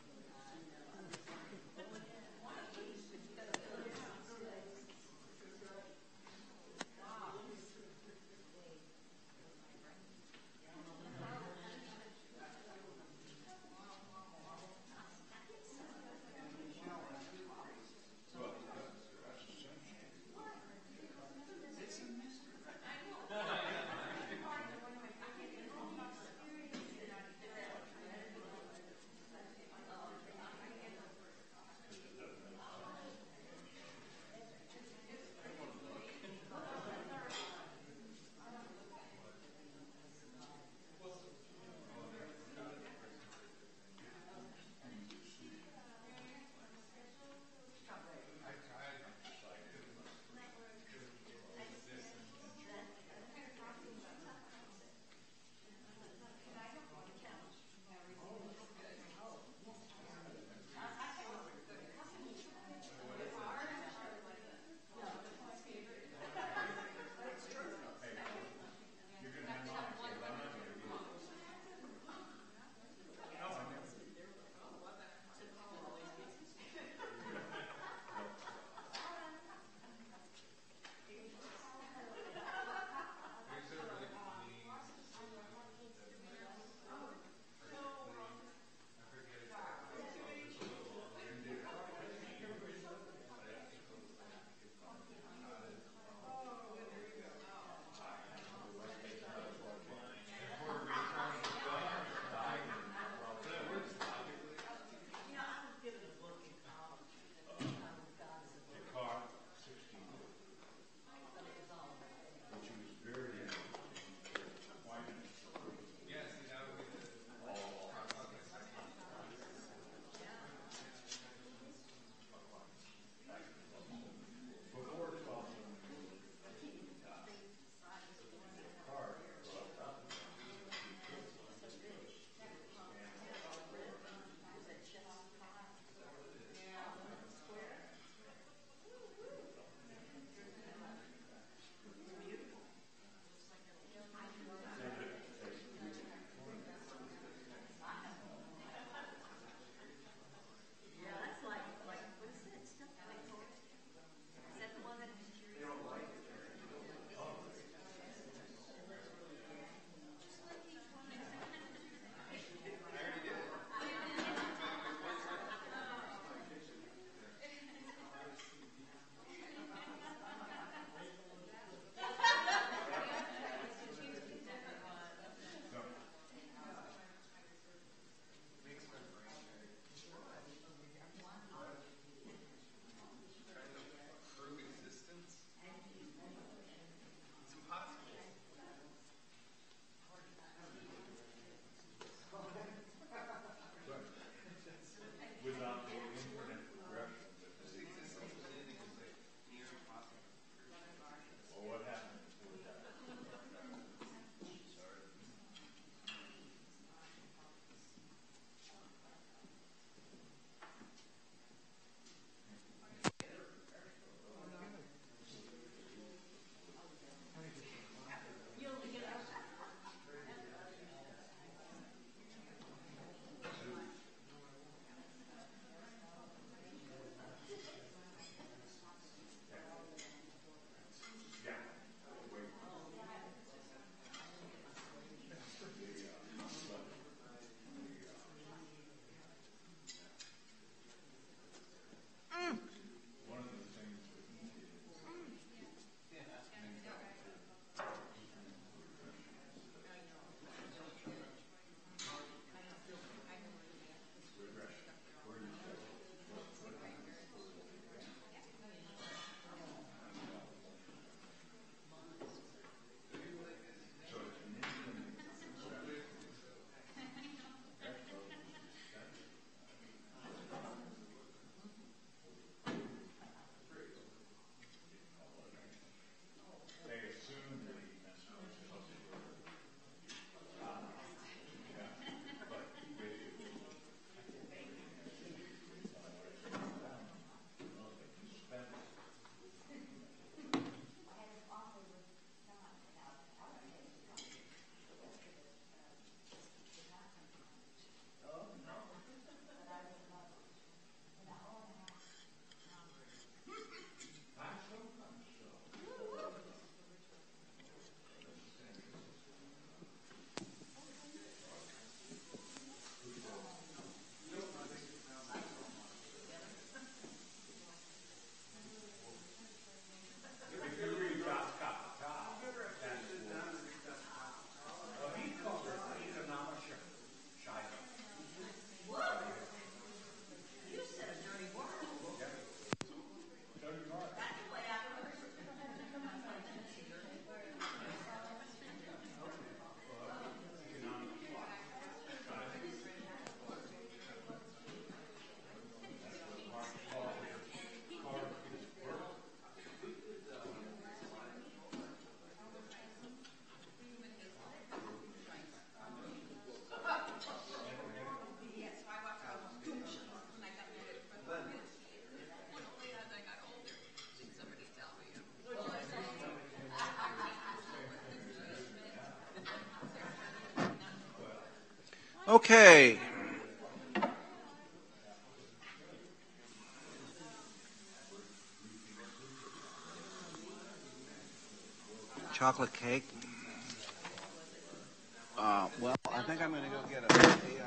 Okay. Chocolate cake. Well, I think I'm going to go get a AR-15.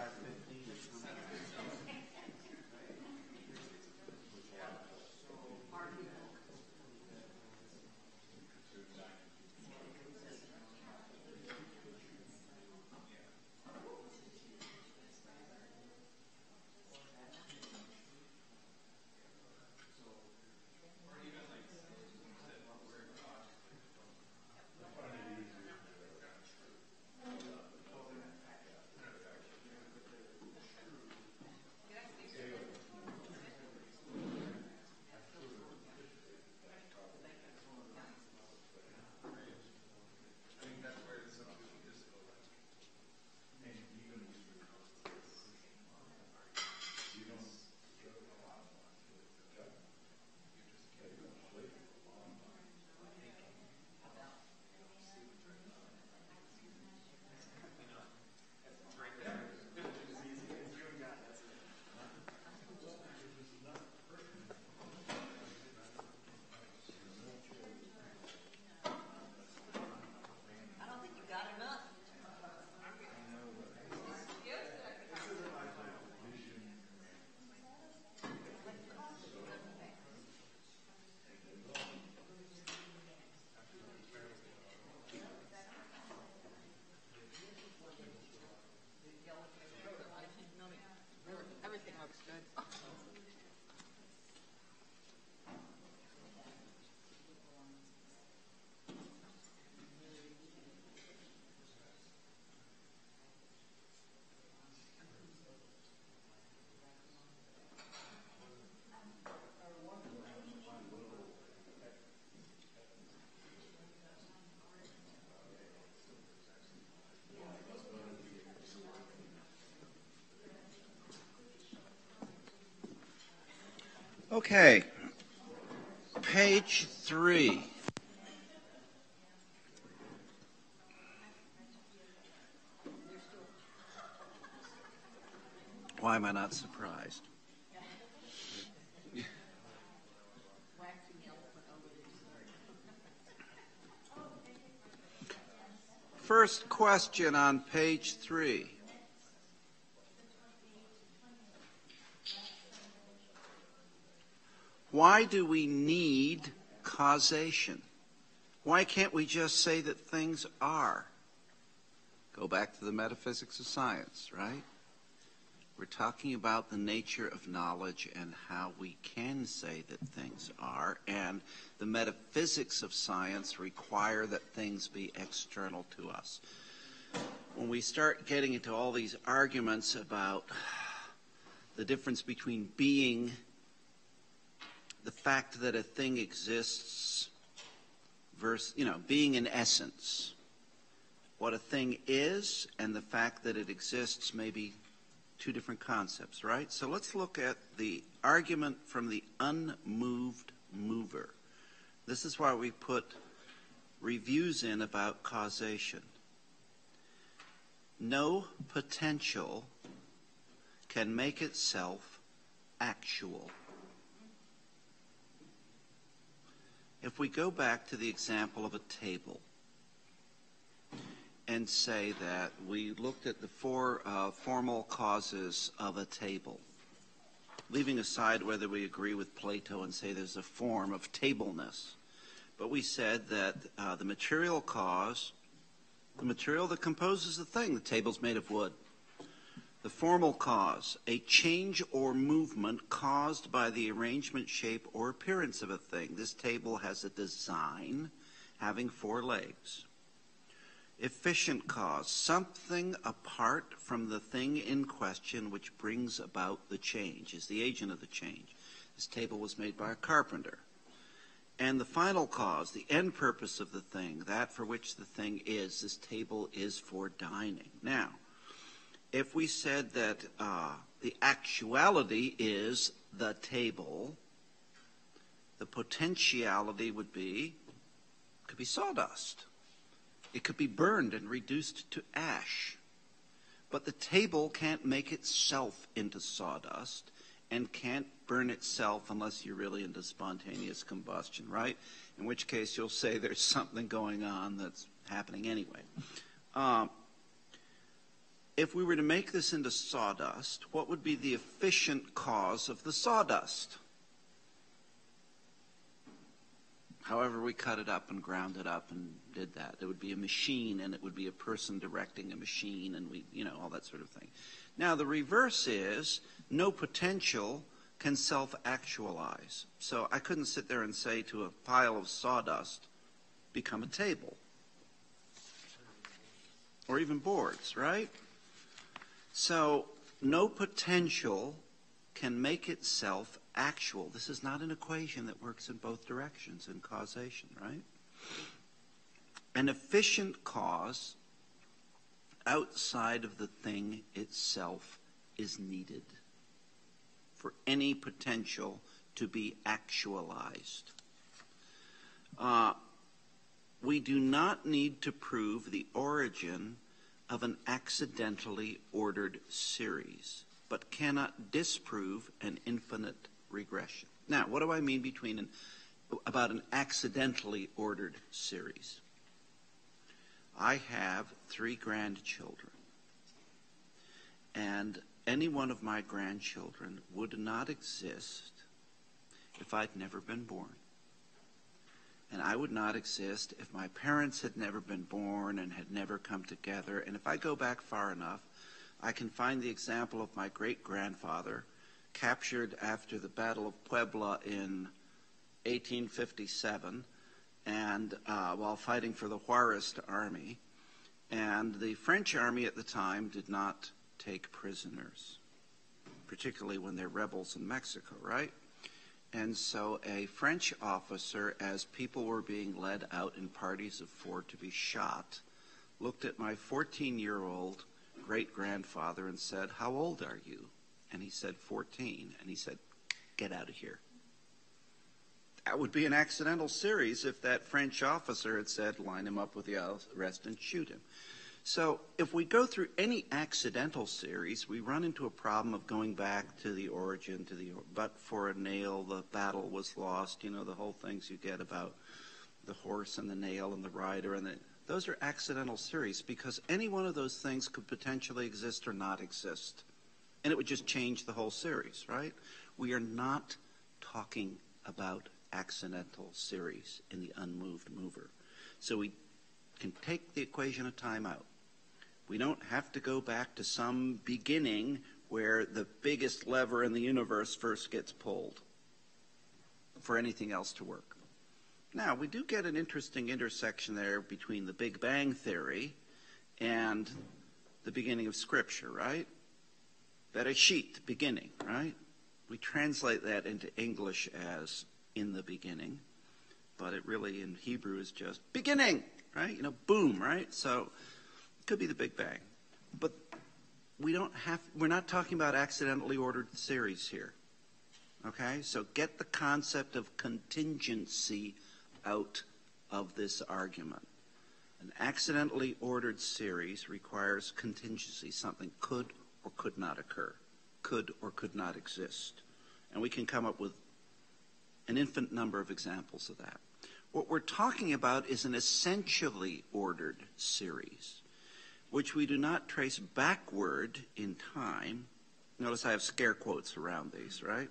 Everything looks good. Okay. Page 3. Why am I not surprised? First question on page 3. Why do we need causation? Why can't we just say that things are? Go back to the metaphysics of science, right? We're talking about the nature of knowledge and how we can say that things are, and the metaphysics of science require that things be external to us. When we start getting into all these arguments about the difference between being, the fact that a thing exists, versus, being in essence, what a thing is, and the fact that it exists may be two different concepts, right? So let's look at the argument from the unmoved mover. This is why we put reviews in about causation. No potential can make itself actual. If we go back to the example of a table and say that we looked at the four formal causes of a table, leaving aside whether we agree with Plato and say there's a form of tableness, but we said that the material cause, the material that composes the thing, the table's made of wood. The formal cause, a change or movement caused by the arrangement, shape, or appearance of a thing. This table has a design having 4 legs. Efficient cause, something apart from the thing in question which brings about the change, is the agent of the change. This table was made by a carpenter. And the final cause, the end purpose of the thing, that for which the thing is, this table is for dining. Now, if we said that the actuality is the table, the potentiality could be sawdust. It could be burned and reduced to ash. But the table can't make itself into sawdust and can't burn itself unless you're really into spontaneous combustion, right? In which case you'll say there's something going on that's happening anyway. If we were to make this into sawdust, what would be the efficient cause of the sawdust? However we cut it up and ground it up and did that. There would be a machine, and it would be a person directing a machine, and all that sort of thing. Now, the reverse is no potential can self-actualize. So I couldn't sit there and say to a pile of sawdust, become a table. Or even boards, right? So no potential can make itself actual. This is not an equation that works in both directions in causation, right? An efficient cause outside of the thing itself is needed for any potential to be actualized. We do not need to prove the origin of an accidentally ordered series, but cannot disprove an infinite regression. Now, what do I mean about an accidentally ordered series? I have 3 grandchildren, and any one of my grandchildren would not exist if I'd never been born. And I would not exist if my parents had never been born and had never come together. And if I go back far enough, I can find the example of my great-grandfather captured after the Battle of Puebla in 1857 and while fighting for the Juarist army. And the French army at the time did not take prisoners, particularly when they're rebels in Mexico, right? And so a French officer, as people were being led out in parties of 4 to be shot, looked at my 14-year-old great-grandfather and said, "How old are you?" And he said, 14. And he said, "Get out of here." That would be an accidental series if that French officer had said, "Line him up with the rest and shoot him." So if we go through any accidental series, we run into a problem of going back to the origin, but for a nail, the battle was lost, the whole things you get about the horse and the nail and the rider. Those are accidental series because any one of those things could potentially exist or not exist. And it would just change the whole series, right? We are not talking about accidental series in the unmoved mover. So we can take the equation of time out. We don't have to go back to some beginning where the biggest lever in the universe first gets pulled for anything else to work. Now, we do get an interesting intersection there between the Big Bang Theory and the beginning of Scripture, right? Bereshit, beginning, right? We translate that into English as in the beginning, but it really in Hebrew is just beginning, right? Boom, right? So it could be the Big Bang. But we're not talking about accidentally ordered series here. Okay? So get the concept of contingency out of this argument. An accidentally ordered series requires contingency. Something could or could not occur, could or could not exist. And we can come up with an infinite number of examples of that. What we're talking about is an essentially ordered series, which we do not trace backward in time. Notice I have scare quotes around these, right?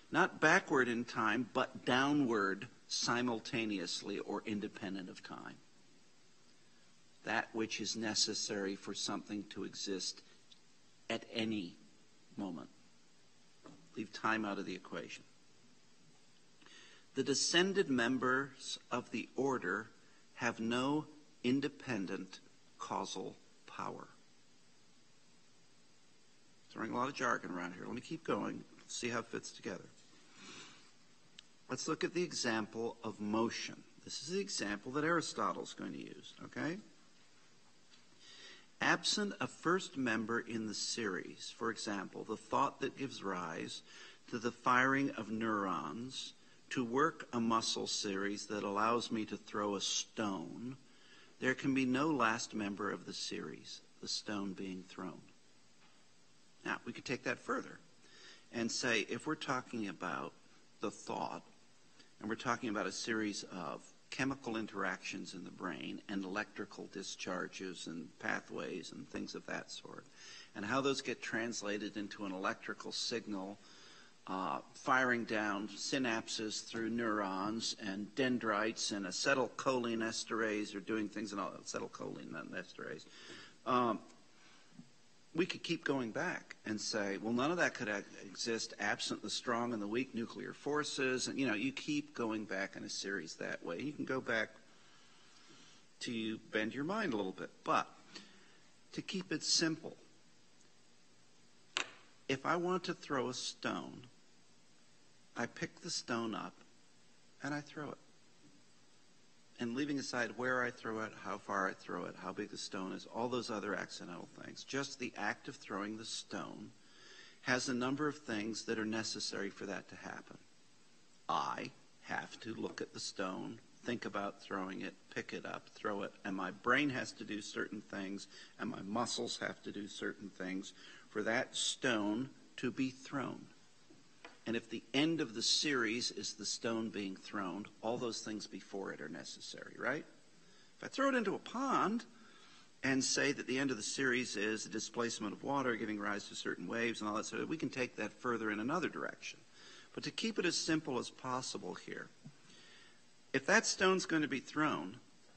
Not backward in time, but downward simultaneously or independent of time. That which is necessary for something to exist at any moment. Leave time out of the equation. The descended members of the order have no independent causal power. Throwing a lot of jargon around here. Let me keep going. See how it fits together. Let's look at the example of motion. This is the example that Aristotle's going to use, okay? Absent a first member in the series, for example, the thought that gives rise to the firing of neurons to work a muscle series that allows me to throw a stone, there can be no last member of the series. the stone being thrown. Now, we could take that further and say, if we're talking about the thought, and we're talking about a series of chemical interactions in the brain and electrical discharges and pathways and things of that sort, and how those get translated into an electrical signal firing down synapses through neurons and dendrites and acetylcholinesterase are doing things in all acetylcholinesterase. We could keep going back and say, well, none of that could exist absent the strong and the weak nuclear forces. And, you keep going back in a series that way. You can go back till you bend your mind a little bit. But to keep it simple, if I want to throw a stone, I pick the stone up and I throw it. And leaving aside where I throw it, how far I throw it, how big the stone is, all those other accidental things, just the act of throwing the stone has a number of things that are necessary for that to happen. I have to look at the stone, think about throwing it, pick it up, throw it, and my brain has to do certain things, and my muscles have to do certain things for that stone to be thrown. And if the end of the series is the stone being thrown, all those things before it are necessary, right? If I throw it into a pond and say that the end of the series is the displacement of water giving rise to certain waves and all that sort of, we can take that further in another direction. But to keep it as simple as possible here, if that stone's going to be thrown,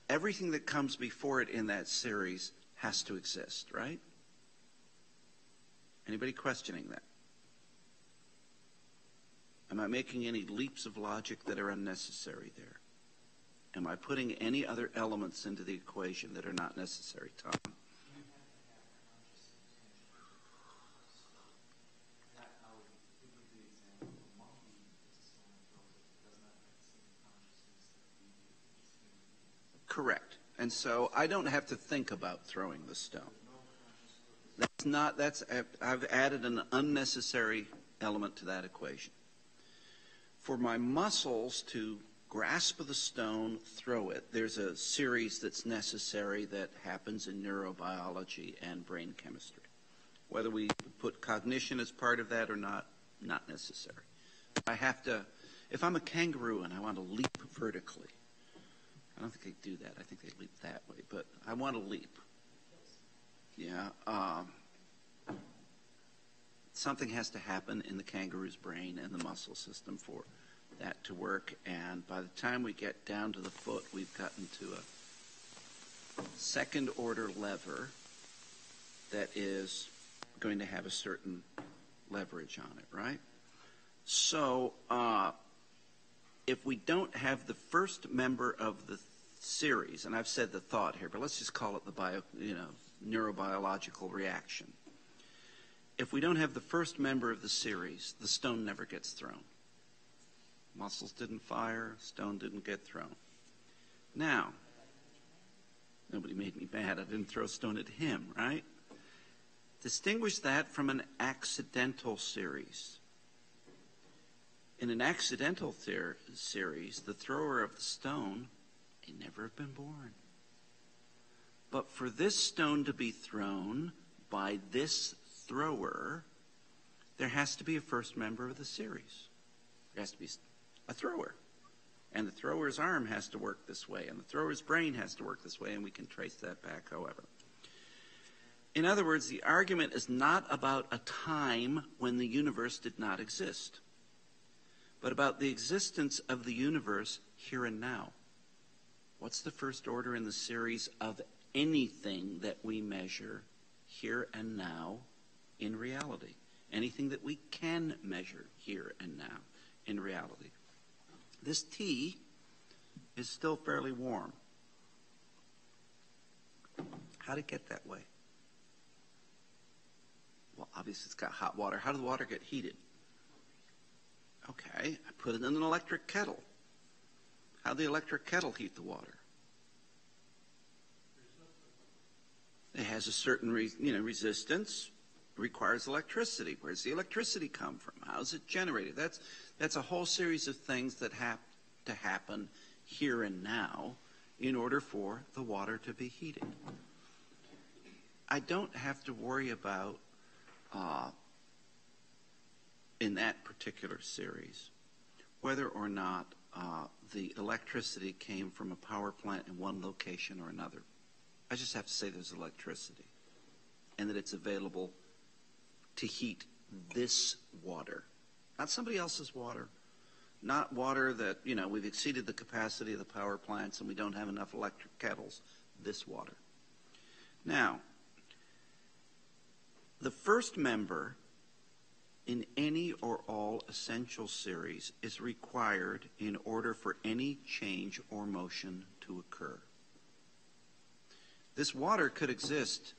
everything that comes before it in that series has to exist, right? Anybody questioning that? Am I making any leaps of logic that are unnecessary there? Am I putting any other elements into the equation that are not necessary, Tom? Correct. And so I don't have to think about throwing the stone. I've added an unnecessary element to that equation. For my muscles to grasp the stone, throw it, there's a series that's necessary that happens in neurobiology and brain chemistry. Whether we put cognition as part of that or not necessary. If I'm a kangaroo and I want to leap vertically, I don't think they do that. I think they leap that way, but I want to leap. Yeah. Something has to happen in the kangaroo's brain and the muscle system for that to work. And by the time we get down to the foot, we've gotten to a second-order lever that is going to have a certain leverage on it, right? So if we don't have the first member of the series, and I've said the thought here, but let's just call it the neurobiological reaction. If we don't have the first member of the series, the stone never gets thrown. Muscles didn't fire, stone didn't get thrown. Now, nobody made me mad. I didn't throw a stone at him, right? Distinguish that from an accidental series. In an accidental series, the thrower of the stone may never have been born. But for this stone to be thrown by this thrower, there has to be a first member of the series. There has to be a thrower. And the thrower's arm has to work this way, and the thrower's brain has to work this way, and we can trace that back, however. In other words, the argument is not about a time when the universe did not exist, but about the existence of the universe here and now. What's the first order in the series of anything that we measure here and now in reality? Anything that we can measure here and now in reality. This tea is still fairly warm. How did it get that way? Well, obviously it's got hot water. How did the water get heated? Okay, I put it in an electric kettle. How did the electric kettle heat the water? It has a certain resistance, requires electricity. Where does the electricity come from? How is it generated? That's a whole series of things that have to happen here and now in order for the water to be heated. I don't have to worry about, in that particular series, whether or not the electricity came from a power plant in one location or another. I just have to say there's electricity and that it's available to heat this water, not somebody else's water, not water that, we've exceeded the capacity of the power plants and we don't have enough electric kettles, this water. Now, the first member in any or all essential series is required in order for any change or motion to occur. This water could exist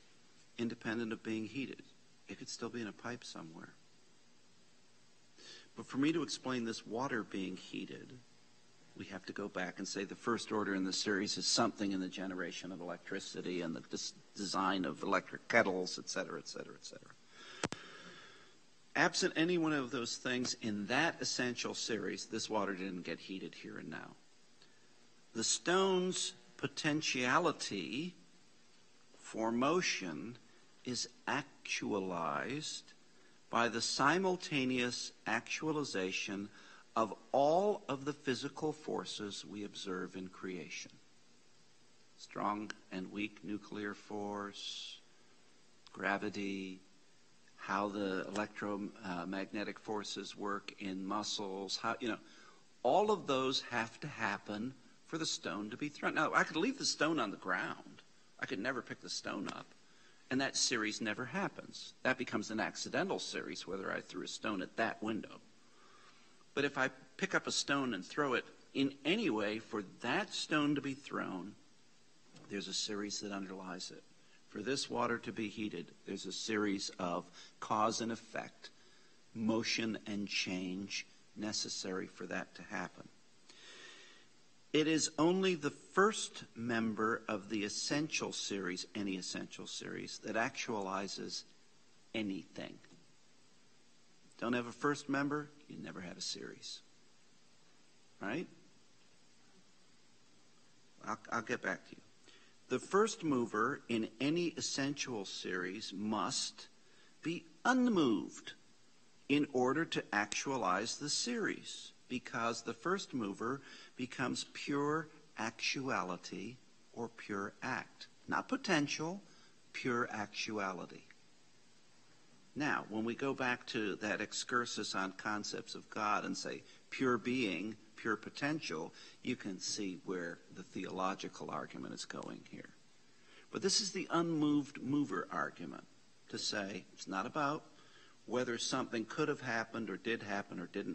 independent of being heated. It could still be in a pipe somewhere. But for me to explain this water being heated, we have to go back and say the first order in the series is something in the generation of electricity and the design of electric kettles, et cetera, et cetera, et cetera. Absent any one of those things in that essential series, this water didn't get heated here and now. The stone's potentiality for motion is actualized by the simultaneous actualization of all of the physical forces we observe in creation. Strong and weak nuclear force, gravity, how the electromagnetic forces work in muscles, all of those have to happen for the stone to be thrown. Now, I could leave the stone on the ground. I could never pick the stone up. And that series never happens. That becomes an accidental series, whether I threw a stone at that window. But if I pick up a stone and throw it in any way for that stone to be thrown, there's a series that underlies it. For this water to be heated, there's a series of cause and effect, motion and change necessary for that to happen. It is only the first member of the essential series, any essential series, that actualizes anything. Don't have a first member, you never had a series. Right? I'll get back to you. The first mover in any essential series must be unmoved in order to actualize the series, because the first mover becomes pure actuality or pure act. Not potential, pure actuality. Now, when we go back to that excursus on concepts of God and say pure being, pure potential, you can see where the theological argument is going here. But this is the unmoved mover argument, to say it's not about whether something could have happened or didn't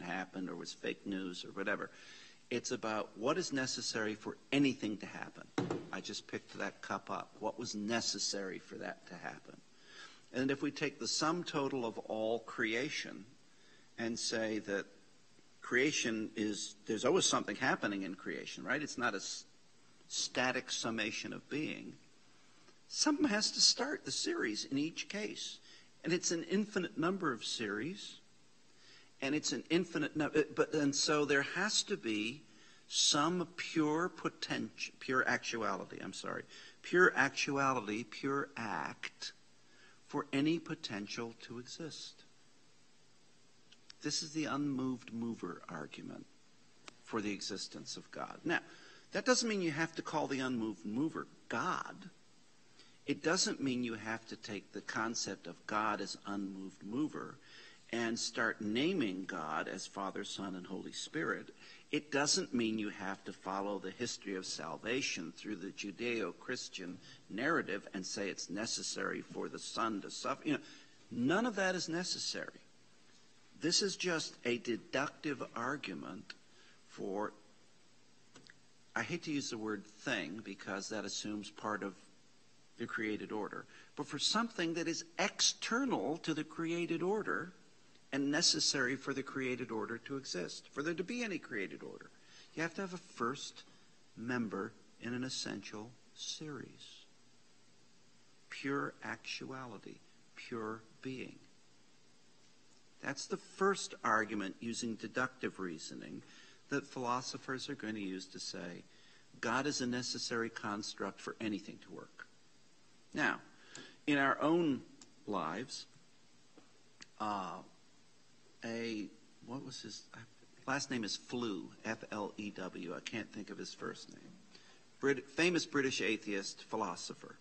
happen or was fake news or whatever. It's about what is necessary for anything to happen. I just picked that cup up. What was necessary for that to happen? And if we take the sum total of all creation and say that creation there's always something happening in creation, right? It's not a static summation of being. Something has to start the series in each case. And it's an infinite number of series. And it's an infinite number. And so there has to be some pure actuality, pure act for any potential to exist. This is the unmoved mover argument for the existence of God. Now, that doesn't mean you have to call the unmoved mover God. It doesn't mean you have to take the concept of God as unmoved mover and start naming God as Father, Son, and Holy Spirit. It doesn't mean you have to follow the history of salvation through the Judeo-Christian narrative and say it's necessary for the Son to suffer. None of that is necessary. This is just a deductive argument for, I hate to use the word thing because that assumes part of the created order, but for something that is external to the created order and necessary for the created order to exist. For there to be any created order, you have to have a first member in an essential series. Pure actuality, pure being. That's the first argument using deductive reasoning that philosophers are going to use to say God is a necessary construct for anything to work. Now, In our own lives, what was his last name is Flew, F-L-E-W. I can't think of his first name. Famous British atheist philosopher.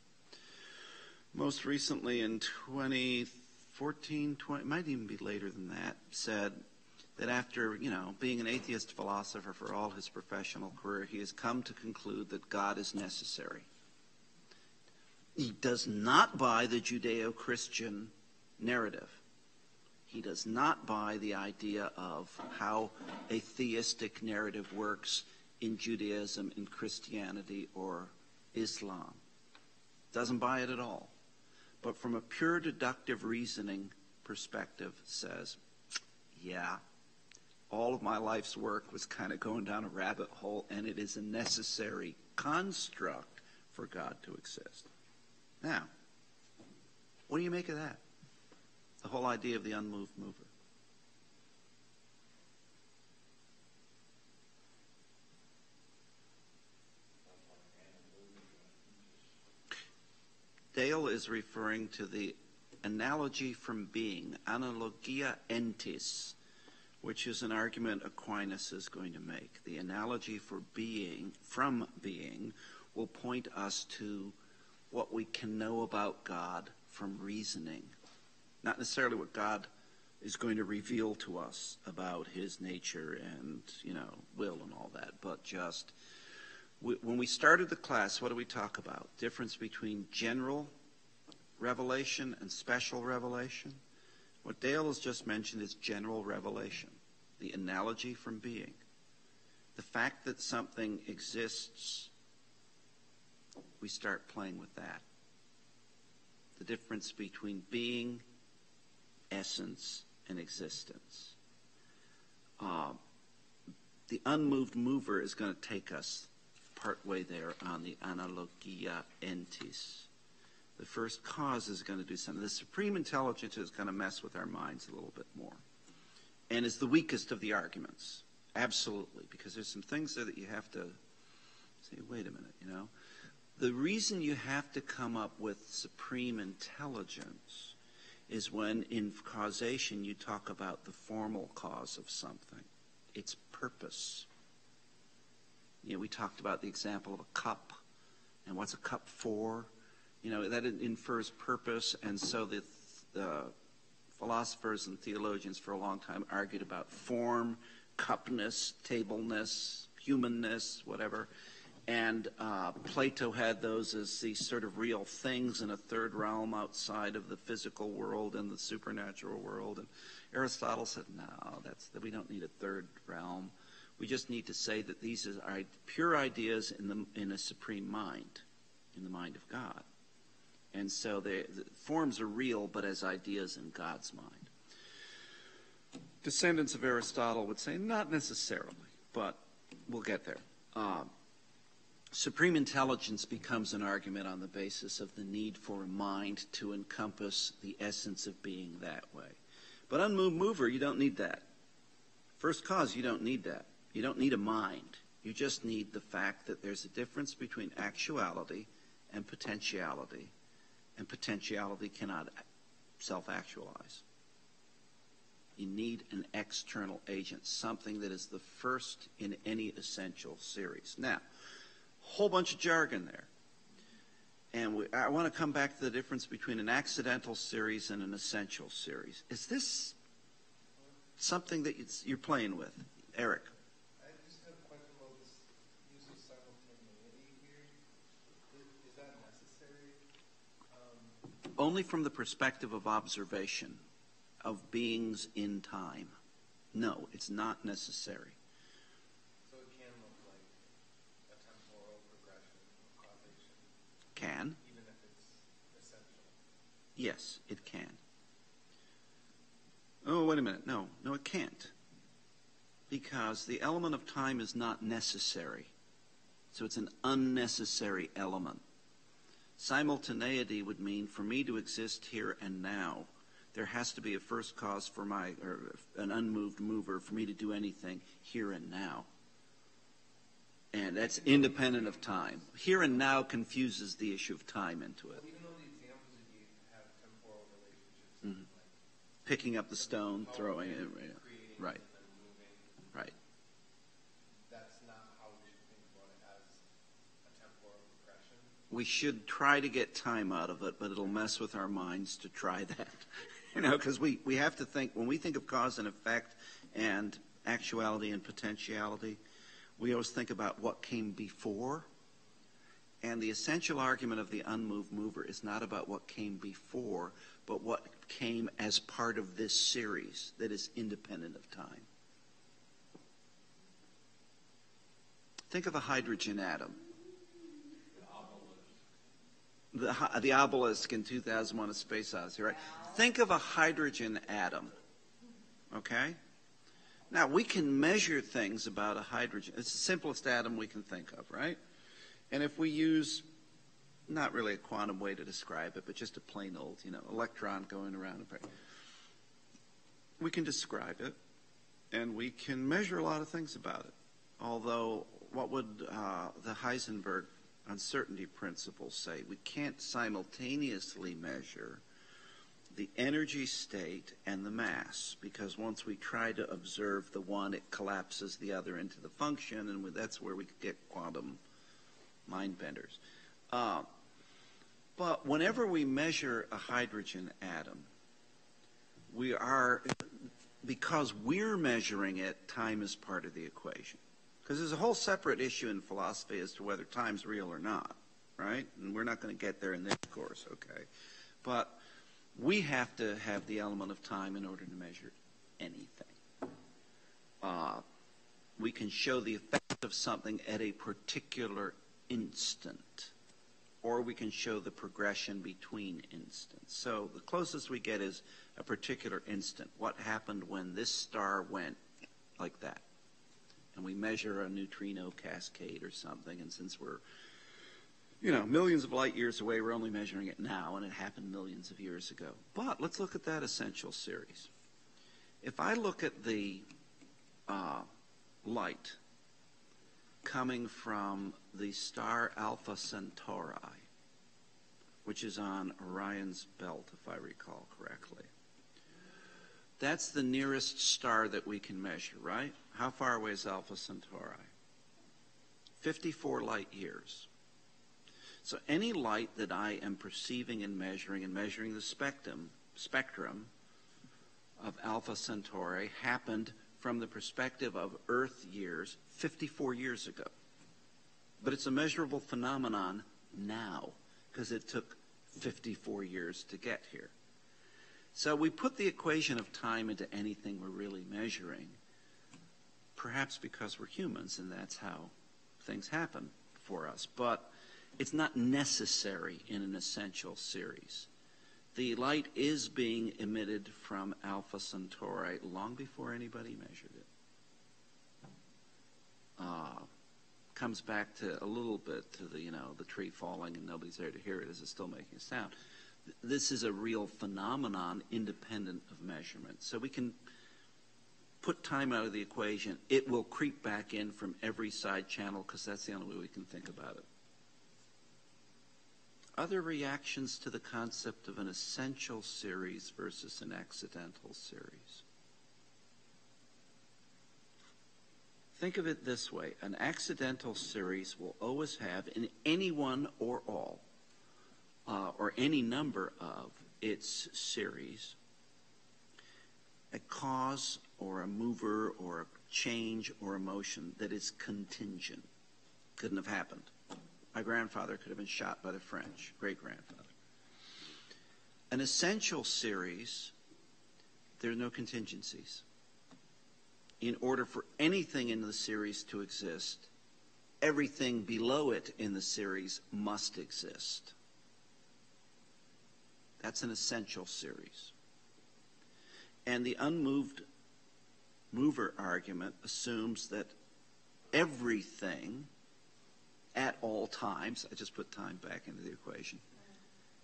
Most recently in 2014, it might even be later than that, said that after, being an atheist philosopher for all his professional career, he has come to conclude that God is necessary. He does not buy the Judeo-Christian narrative. He does not buy the idea of how a theistic narrative works in Judaism, in Christianity, or Islam. Doesn't buy it at all. But from a pure deductive reasoning perspective says, yeah, all of my life's work was kind of going down a rabbit hole, and it is a necessary construct for God to exist. Now, what do you make of that? The whole idea of the unmoved mover. Dale is referring to the analogy from being, analogia entis, which is an argument Aquinas is going to make. The analogy for being, from being, will point us to what we can know about God from reasoning. Not necessarily what God is going to reveal to us about his nature and, will and all that, but just when we started the class, what do we talk about? Difference between general revelation and special revelation. What Dale has just mentioned is general revelation, the analogy from being. The fact that something exists, we start playing with that. The difference between being, essence, and existence. The unmoved mover is going to take us partway there on the analogia entis. The first cause is going to do something. The supreme intelligence is going to mess with our minds a little bit more. And is the weakest of the arguments. Absolutely. Because there's some things there that you have to say, wait a minute, The reason you have to come up with supreme intelligence is when in causation you talk about the formal cause of something. Its purpose. We talked about the example of a cup. And what's a cup for? That infers purpose. And so the philosophers and theologians for a long time argued about form, cupness, tableness, humanness, whatever. And Plato had those as these sort of real things in a third realm outside of the physical world and the supernatural world. And Aristotle said, no, we don't need a third realm. We just need to say that these are pure ideas in a supreme mind, in the mind of God. And so the forms are real, but as ideas in God's mind. Descendants of Aristotle would say, not necessarily, but we'll get there. Supreme intelligence becomes an argument on the basis of the need for a mind to encompass the essence of being that way. But unmoved mover, you don't need that. First cause, you don't need that. You don't need a mind. You just need the fact that there's a difference between actuality and potentiality. And potentiality cannot self-actualize. You need an external agent, something that is the first in any essential series. Now, whole bunch of jargon there. And I want to come back to the difference between an accidental series and an essential series. Is this something that you're playing with? Eric? I just have a question about this use of simultaneity here. Is that necessary? Only from the perspective of observation, of beings in time. No, it's not necessary. So it can look like a temporal progression of causation? Can. Even if it's essential? Yes, it can. Oh, wait a minute. No, it can't. Because the element of time is not necessary. So it's an unnecessary element. Simultaneity would mean for me to exist here and now, there has to be a first cause for an unmoved mover for me to do anything here and now. And that's independent of time. Here and now confuses the issue of time into it. Even though the examples you gave picking up the stone, throwing it. Creating Right. and then moving. Right. That's not how we should think about it as a temporal progression. We should try to get time out of it, but it'll mess with our minds to try that. Because we have to think, when we think of cause and effect and actuality and potentiality, we always think about what came before. And the essential argument of the unmoved mover is not about what came before, but what came as part of this series that is independent of time. Think of a hydrogen atom. The obelisk in 2001: A Space Odyssey, right? Think of a hydrogen atom, okay? Now, we can measure things about a hydrogen. It's the simplest atom we can think of, right? And if we use, not really a quantum way to describe it, but just a plain old, electron going around, we can describe it, and we can measure a lot of things about it. Although, what would the Heisenberg uncertainty principle say? We can't simultaneously measure the energy state and the mass, because once we try to observe the one, it collapses the other into the function, and that's where we get quantum mind benders. But whenever we measure a hydrogen atom, because we're measuring it, time is part of the equation. Because there's a whole separate issue in philosophy as to whether time's real or not, right? And we're not going to get there in this course, okay? But we have to have the element of time in order to measure anything. We can show the effect of something at a particular instant, or we can show the progression between instants. So the closest we get is a particular instant. What happened when this star went like that? And we measure a neutrino cascade or something, and since we're, millions of light years away, we're only measuring it now, and it happened millions of years ago. But let's look at that essential series. If I look at the light coming from the star Alpha Centauri, which is on Orion's belt, if I recall correctly, that's the nearest star that we can measure, right? How far away is Alpha Centauri? 54 light years. So any light that I am perceiving and measuring the spectrum of Alpha Centauri happened from the perspective of Earth years 54 years ago. But it's a measurable phenomenon now, because it took 54 years to get here. So we put the equation of time into anything we're really measuring, perhaps because we're humans and that's how things happen for us. But it's not necessary in an essential series. The light is being emitted from Alpha Centauri long before anybody measured it. Comes back to a little bit to the tree falling and nobody's there to hear it. Is it still making a sound? This is a real phenomenon independent of measurement. So we can put time out of the equation. It will creep back in from every side channel because that's the only way we can think about it. Other reactions to the concept of an essential series versus an accidental series. Think of it this way. An accidental series will always have, in any one or all, or any number of its series, a cause or a mover or a change or a motion that is contingent. Couldn't have happened. My grandfather could have been shot by the French, great-grandfather. An essential series, there are no contingencies. In order for anything in the series to exist, everything below it in the series must exist. That's an essential series. And the unmoved mover argument assumes that everything at all times, I just put time back into the equation,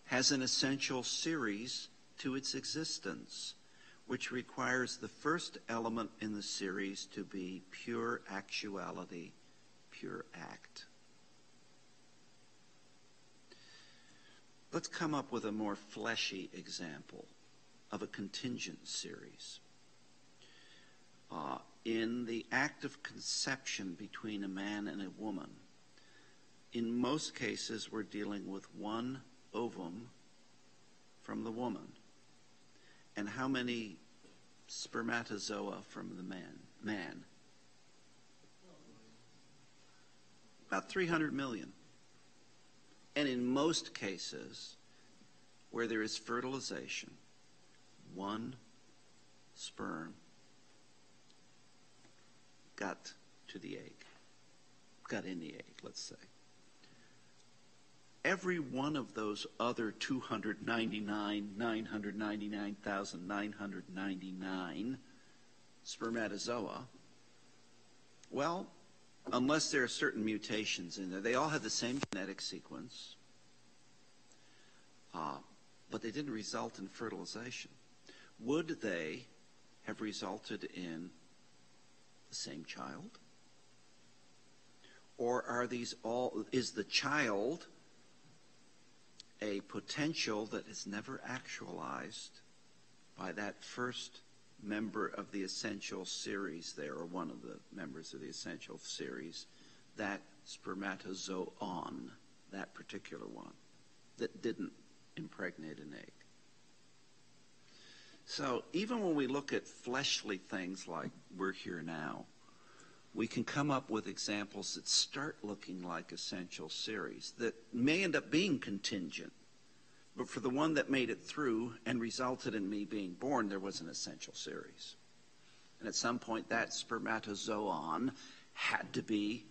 has an essential series to its existence, which requires the first element in the series to be pure actuality, pure act. Let's come up with a more fleshy example. of a contingent series. In the act of conception between a man and a woman, in most cases we're dealing with one ovum from the woman. And how many spermatozoa from the man? About 300 million. And in most cases, where there is fertilization, one sperm got to the egg, got in the egg, let's say. Every one of those other 999,999 spermatozoa, well, unless there are certain mutations in there, they all have the same genetic sequence, but they didn't result in fertilization. Would they have resulted in the same child? Or are these all, is the child a potential that is never actualized by that first member of the essential series there, or one of the members of the essential series, that spermatozoon, that particular one, that didn't impregnate an egg? So even when we look at fleshly things like we're here now, we can come up with examples that start looking like essential series that may end up being contingent. But for the one that made it through and resulted in me being born, there was an essential series. And at some point, that spermatozoon had to be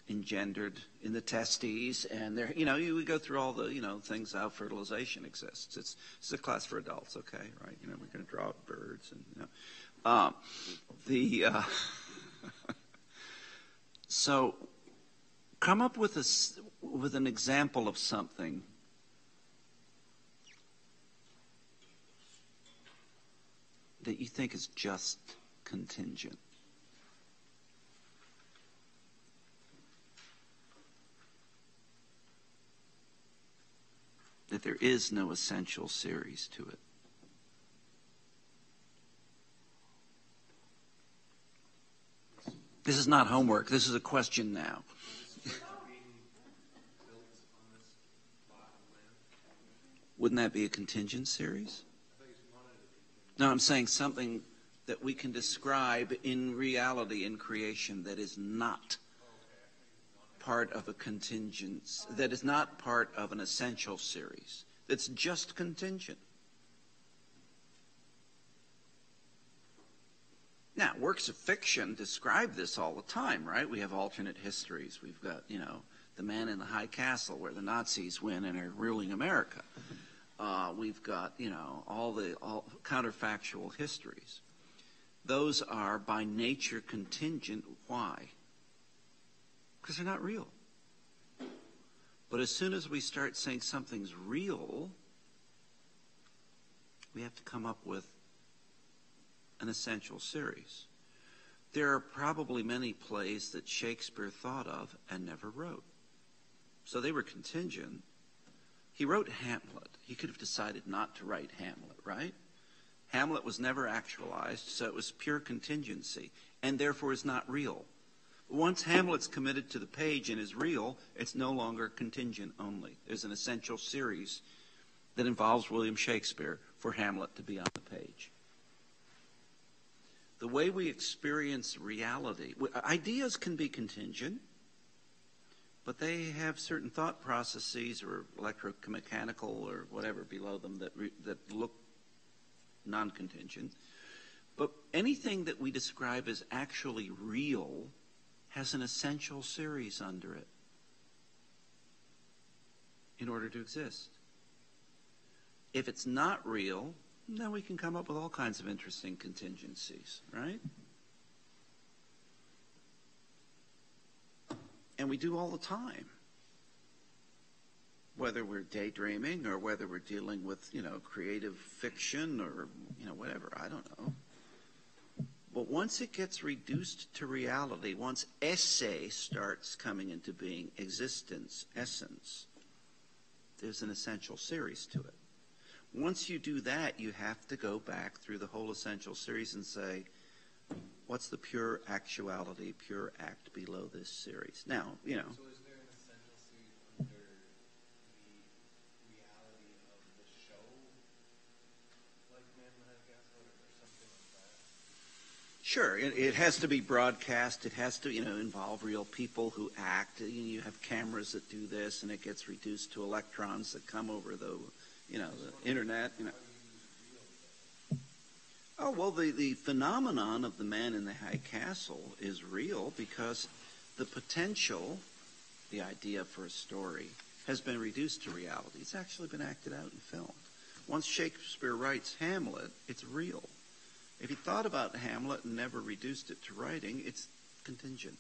engendered in the testes, and there, we go through all the, things how fertilization exists. It's a class for adults, okay, right? We're going to draw out birds and so come up with an example of something that you think is just contingent. That there is no essential series to it. This is not homework. This is a question now. Wouldn't that be a contingent series? No, I'm saying something that we can describe in reality, in creation, that is not part of a contingent, that is not part of an essential series, that's just contingent. Now, works of fiction describe this all the time, right? We have alternate histories. We've got, The Man in the High Castle, where the Nazis win and are ruling America. We've got, all counterfactual histories. Those are by nature contingent. Why? Because they're not real. But as soon as we start saying something's real, we have to come up with an essential series. There are probably many plays that Shakespeare thought of and never wrote. So they were contingent. He wrote Hamlet. He could have decided not to write Hamlet, right? Hamlet was never actualized, so it was pure contingency, and therefore is not real. Once Hamlet's committed to the page and is real, it's no longer contingent only. There's an essential series that involves William Shakespeare for Hamlet to be on the page. The way we experience reality, ideas can be contingent, but they have certain thought processes or electromechanical or whatever below them that look non-contingent. But anything that we describe as actually real has an essential series under it in order to exist. If it's not real, then we can come up with all kinds of interesting contingencies, right? And we do all the time. Whether we're daydreaming or whether we're dealing with, creative fiction or, whatever, I don't know. But once it gets reduced to reality, once essay starts coming into being, existence, essence, there's an essential series to it. Once you do that, you have to go back through the whole essential series and say, what's the pure actuality, pure act below this series? Now, So is there an essential series under the reality of the show, like Man Madagascar, or something like that? Sure, it has to be broadcast. It has to, involve real people who act. You have cameras that do this, and it gets reduced to electrons that come over the internet. Oh, well, the phenomenon of the man in the high castle is real because the potential, the idea for a story, has been reduced to reality. It's actually been acted out and filmed. Once Shakespeare writes Hamlet, it's real. If he thought about Hamlet and never reduced it to writing, it's contingent.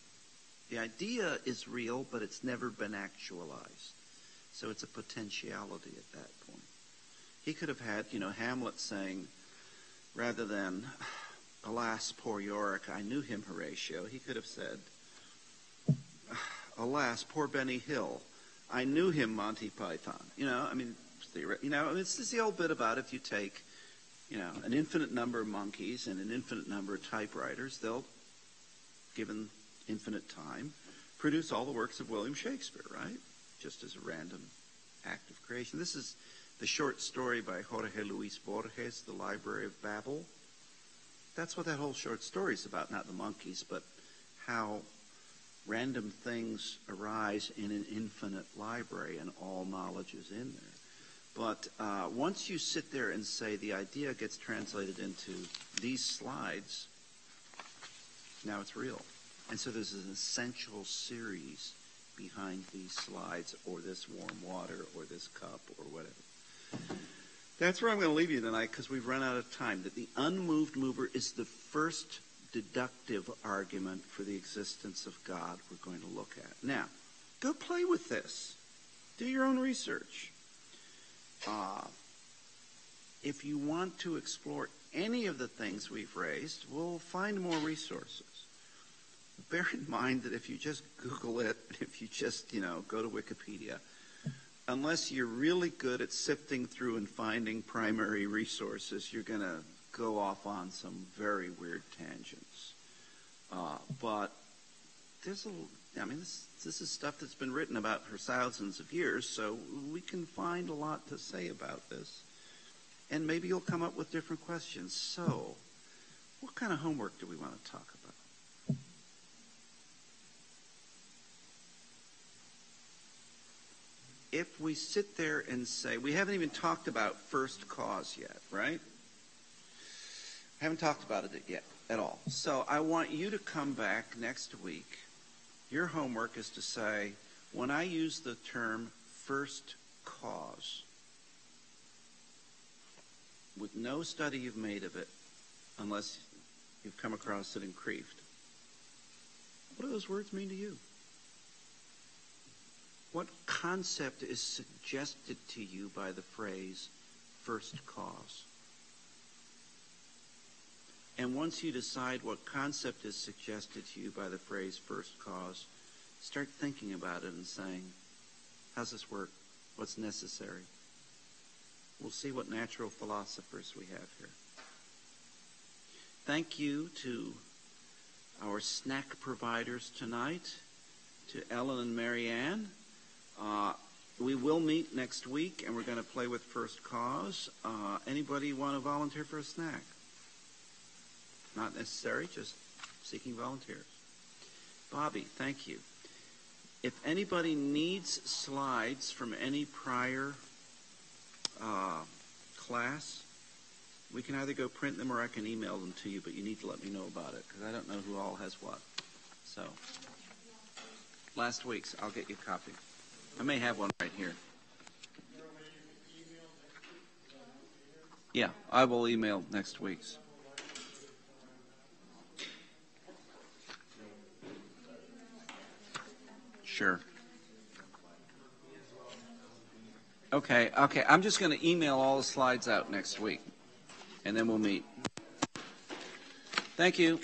The idea is real, but it's never been actualized. So it's a potentiality at that point. He could have had, Hamlet saying, rather than, alas, poor Yorick, I knew him, Horatio, he could have said, alas, poor Benny Hill, I knew him, Monty Python. It's just the old bit about if you take, an infinite number of monkeys and an infinite number of typewriters, they'll, given infinite time, produce all the works of William Shakespeare, right? Just as a random act of creation. This is the short story by Jorge Luis Borges, The Library of Babel. That's what that whole short story is about, not the monkeys, but how random things arise in an infinite library and all knowledge is in there. But once you sit there and say the idea gets translated into these slides, now it's real. And so there's an essential series behind these slides or this warm water or this cup or whatever. That's where I'm going to leave you tonight because we've run out of time. That the unmoved mover is the first deductive argument for the existence of God we're going to look at. Now, go play with this. Do your own research. If you want to explore any of the things we've raised, we'll find more resources. Bear in mind that if you just Google it, if you just, go to Wikipedia, unless you're really good at sifting through and finding primary resources, you're going to go off on some very weird tangents. But there's this is stuff that's been written about for thousands of years, so we can find a lot to say about this. And maybe you'll come up with different questions. So, what kind of homework do we want to talk about? If we sit there and say, we haven't even talked about first cause yet, right? Haven't talked about it yet at all. So I want you to come back next week. Your homework is to say, when I use the term first cause, with no study you've made of it, unless you've come across it in Kreeft, what do those words mean to you? What concept is suggested to you by the phrase first cause? And once you decide what concept is suggested to you by the phrase first cause, start thinking about it and saying, how's this work? What's necessary? We'll see what natural philosophers we have here. Thank you to our snack providers tonight, to Ellen and Marianne. We will meet next week, and we're going to play with first cause. Anybody want to volunteer for a snack? Not necessary, just seeking volunteers. Bobby, thank you. If anybody needs slides from any prior class, we can either go print them or I can email them to you, but you need to let me know about it because I don't know who all has what. So, last week's, I'll get you a copy. I may have one right here. Yeah, I will email next week's. Sure. Okay. I'm just going to email all the slides out next week, and then we'll meet. Thank you.